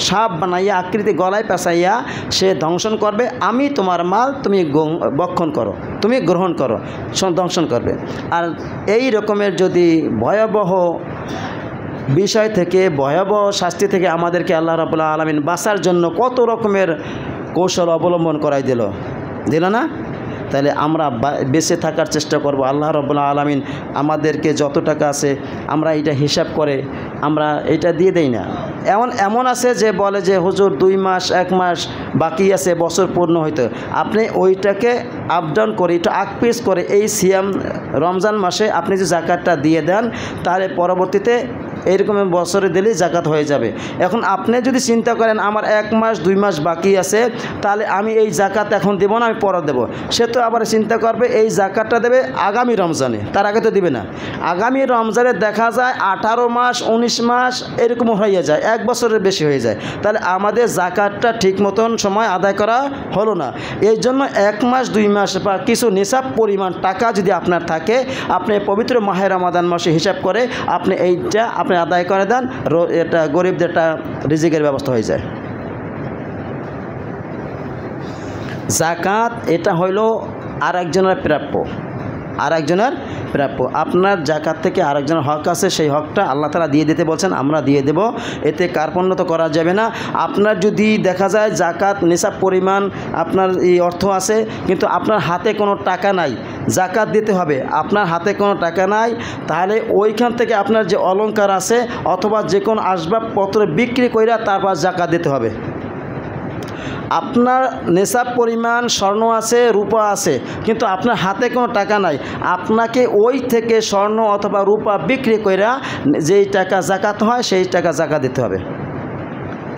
সাপ বানাইয়া আকৃতি গলায় পেঁচাইয়া সে ধ্বংসন করবে, আমি তোমার মাল তুমি ভক্ষণ করো, তুমি গ্রহণ করো, ধ্বংসন করবে। আর এই রকমের যদি ভয়াবহ বিষয় থেকে, ভয়াবহ শাস্তি থেকে আমাদেরকে আল্লাহ রাব্বুল আলামিন বাঁচার জন্য কত রকমের কৌশল অবলম্বন করাই দিল না? তাহলে আমরা বেঁচে থাকার চেষ্টা করব। আল্লাহ রাব্বুল আলামিন আমাদেরকে যত টাকা আছে আমরা এটা হিসাব করে আমরা এটা দিয়ে দেই না। এমন আছে যে বলে যে হুজুর 2 মাস 1 মাস বাকি আছে বছর পূর্ণ হইতে, আপনি ওইটাকে আপ ডাউন করে একটু আকপিস করে এই সিয়াম রমজান মাসে আপনি যে জাকাতটা দিয়ে দেন, তাহলে পরবর্তীতে এইরকম বছরে দিলেই জাকাত হয়ে যাবে। এখন আপনি যদি চিন্তা করেন আমার 1 মাস 2 মাস বাকি আছে, তাহলে আমি এই জাকাত এখন দেবো না, আমি পরে দেবো, সে তো আবার চিন্তা করবে এই জাকাতটা দেবে আগামী রমজানে, তার আগে তো দিবে না। আগামী রমজানে দেখা যায় 18 মাস 19 মাস এরকম হয়ে যায়, 1 বছরের বেশি হয়ে যায়, তাহলে আমাদের জাকাতটা ঠিক মতন সময় আদায় করা হলো না। এই জন্য 1 মাস 2 মাস বা কিছু নিসাব পরিমাণ টাকা যদি আপনার থাকে, আপনি পবিত্র মাহে রমাদান মাসে হিসাব করে আপনি এইটা আপনি আদায় করে দেন, এটা গরিবদের একটা রিজিকের ব্যবস্থা হয়ে যায়। জাকাত এটা হইল আরেকজনের প্রাপ্য, আপনার জাকাত থেকে আরেকজনের হক আছে, সেই হকটা আল্লাহ তাআলা দিয়ে দিতে বলছেন, আমরা দিয়ে দেব, এতে কার্পণ্যতা করা যাবে না। আপনার যদি দেখা যায় জাকাত নিসাব পরিমাণ আপনার এই অর্থ আছে কিন্তু আপনার হাতে কোনো টাকা নাই, জাকাত দিতে হবে, আপনার হাতে কোনো টাকা নাই, তাহলে ওইখান থেকে আপনার যে অলংকার আছে অথবা যে কোনো আসবাবপত্র বিক্রি কইরা তারপর জাকাত দিতে হবে। আপনার নেশাব পরিমাণ স্বর্ণ আছে, রূপা আছে, কিন্তু আপনার হাতে কোনো টাকা নাই, আপনাকে ওই থেকে স্বর্ণ অথবা রূপা বিক্রি কইরা যেই টাকা জাকাত হয় সেই টাকা জাকাত দিতে হবে।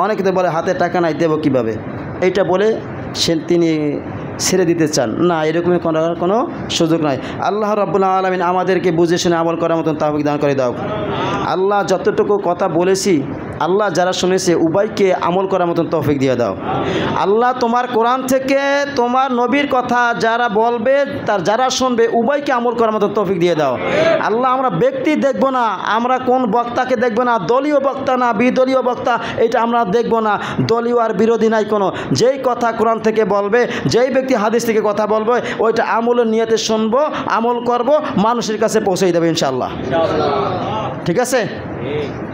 অনেকে তো বলে হাতে টাকা নাই দেবো কীভাবে, এইটা বলে তিনি ছেড়ে দিতে চান না, এরকমই করার কোনো সুযোগ নাই। আল্লাহ রাব্বুল আলামিন আমাদেরকে বুঝে শুনে আমল করার মতন তৌফিক দান করে দাও। আল্লাহ যতটুকু কথা বলেছি আল্লাহ যারা শুনেছে উভয়কে আমল করার মতন তৌফিক দিয়ে দাও। আল্লাহ তোমার কোরআন থেকে তোমার নবীর কথা যারা বলবে যারা শুনবে উভয়কে আমল করার মতন তৌফিক দিয়ে দাও। আল্লাহ আমরা ব্যক্তি দেখব না, আমরা কোন বক্তাকে দেখব না, দলীয় বক্তা না বিদলীয় বক্তা এটা আমরা দেখব না, দলীয় আর বিরোধী নাই কোনো, যেই কথা কোরআন থেকে বলবে, যেই ব্যক্তি হাদিস থেকে কথা বলবে ওইটা আমলের নিয়তে শুনবো, আমল করব, মানুষের কাছে পৌঁছে দেবে ইনশাআল্লাহ। ঠিক আছে?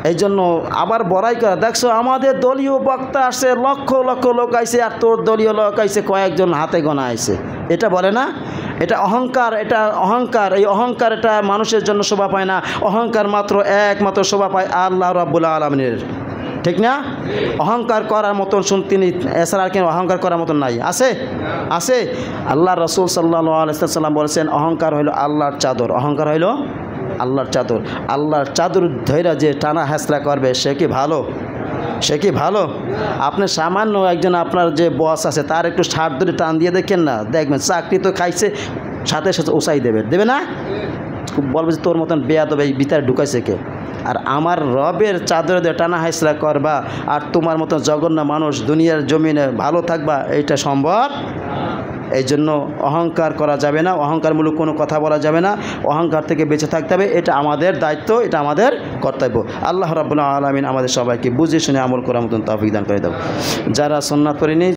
এই জন্য আবার বড়াই করা, দেখছো আমাদের দলীয় বক্তা আসে, লক্ষ লক্ষ লোক আইছে, আর তোর দলীয় লোক আইছে কয়েকজন হাতে গোনা আইছে, এটা বলে না, এটা অহংকার, এটা অহংকার, এই অহংকার এটা মানুষের জন্য শোভা পায় না, অহংকার মাত্র একমাত্র শোভা পায় আল্লাহ রাব্বুল আলামিনের। ঠিক না? অহংকার করার মতন তিনি এছাড়া আর কেন অহংকার করার মতন নাই, আছে? আছে। আল্লাহ রসুল সাল্লাল্লাহু আলাইহি ওয়াসাল্লাম বলেছেন অহংকার হইল আল্লাহর চাদর, অহংকার হইল আল্লাহর চাদর। আল্লাহর চাদর ধৈরা যে টানা হেঁচড়া করবে সে কি ভালো? সে কি ভালো? আপনি সামান্য একজন আপনার যে বস আছে তার একটু ছাড় ধরে টান দিয়ে দেখেন না, দেখবেন চাকরি তো খাইছে, সাথে সাথে উসাই দেবে না? বলবে যে তোর মতন বেয়াদব এই ভিতরে ঢুকাইছে কে? আর আমার রবের চাদরে দিয়ে টানা হাইসরা করবা আর তোমার মতো জঘন্য মানুষ দুনিয়ার জমিনে ভালো থাকবা, এইটা সম্ভব? এই জন্য অহংকার করা যাবে না, অহংকারমূলক কোনো কথা বলা যাবে না, অহংকার থেকে বেঁচে থাকতে হবে। এটা আমাদের দায়িত্ব, এটা আমাদের কর্তব্য। আল্লাহ রাব্বুল আলামিন আমাদের সবাইকে বুঝে শুনে আমল করার মতন তৌফিক দান করে দাও। যারা সুন্নাত পড়েনি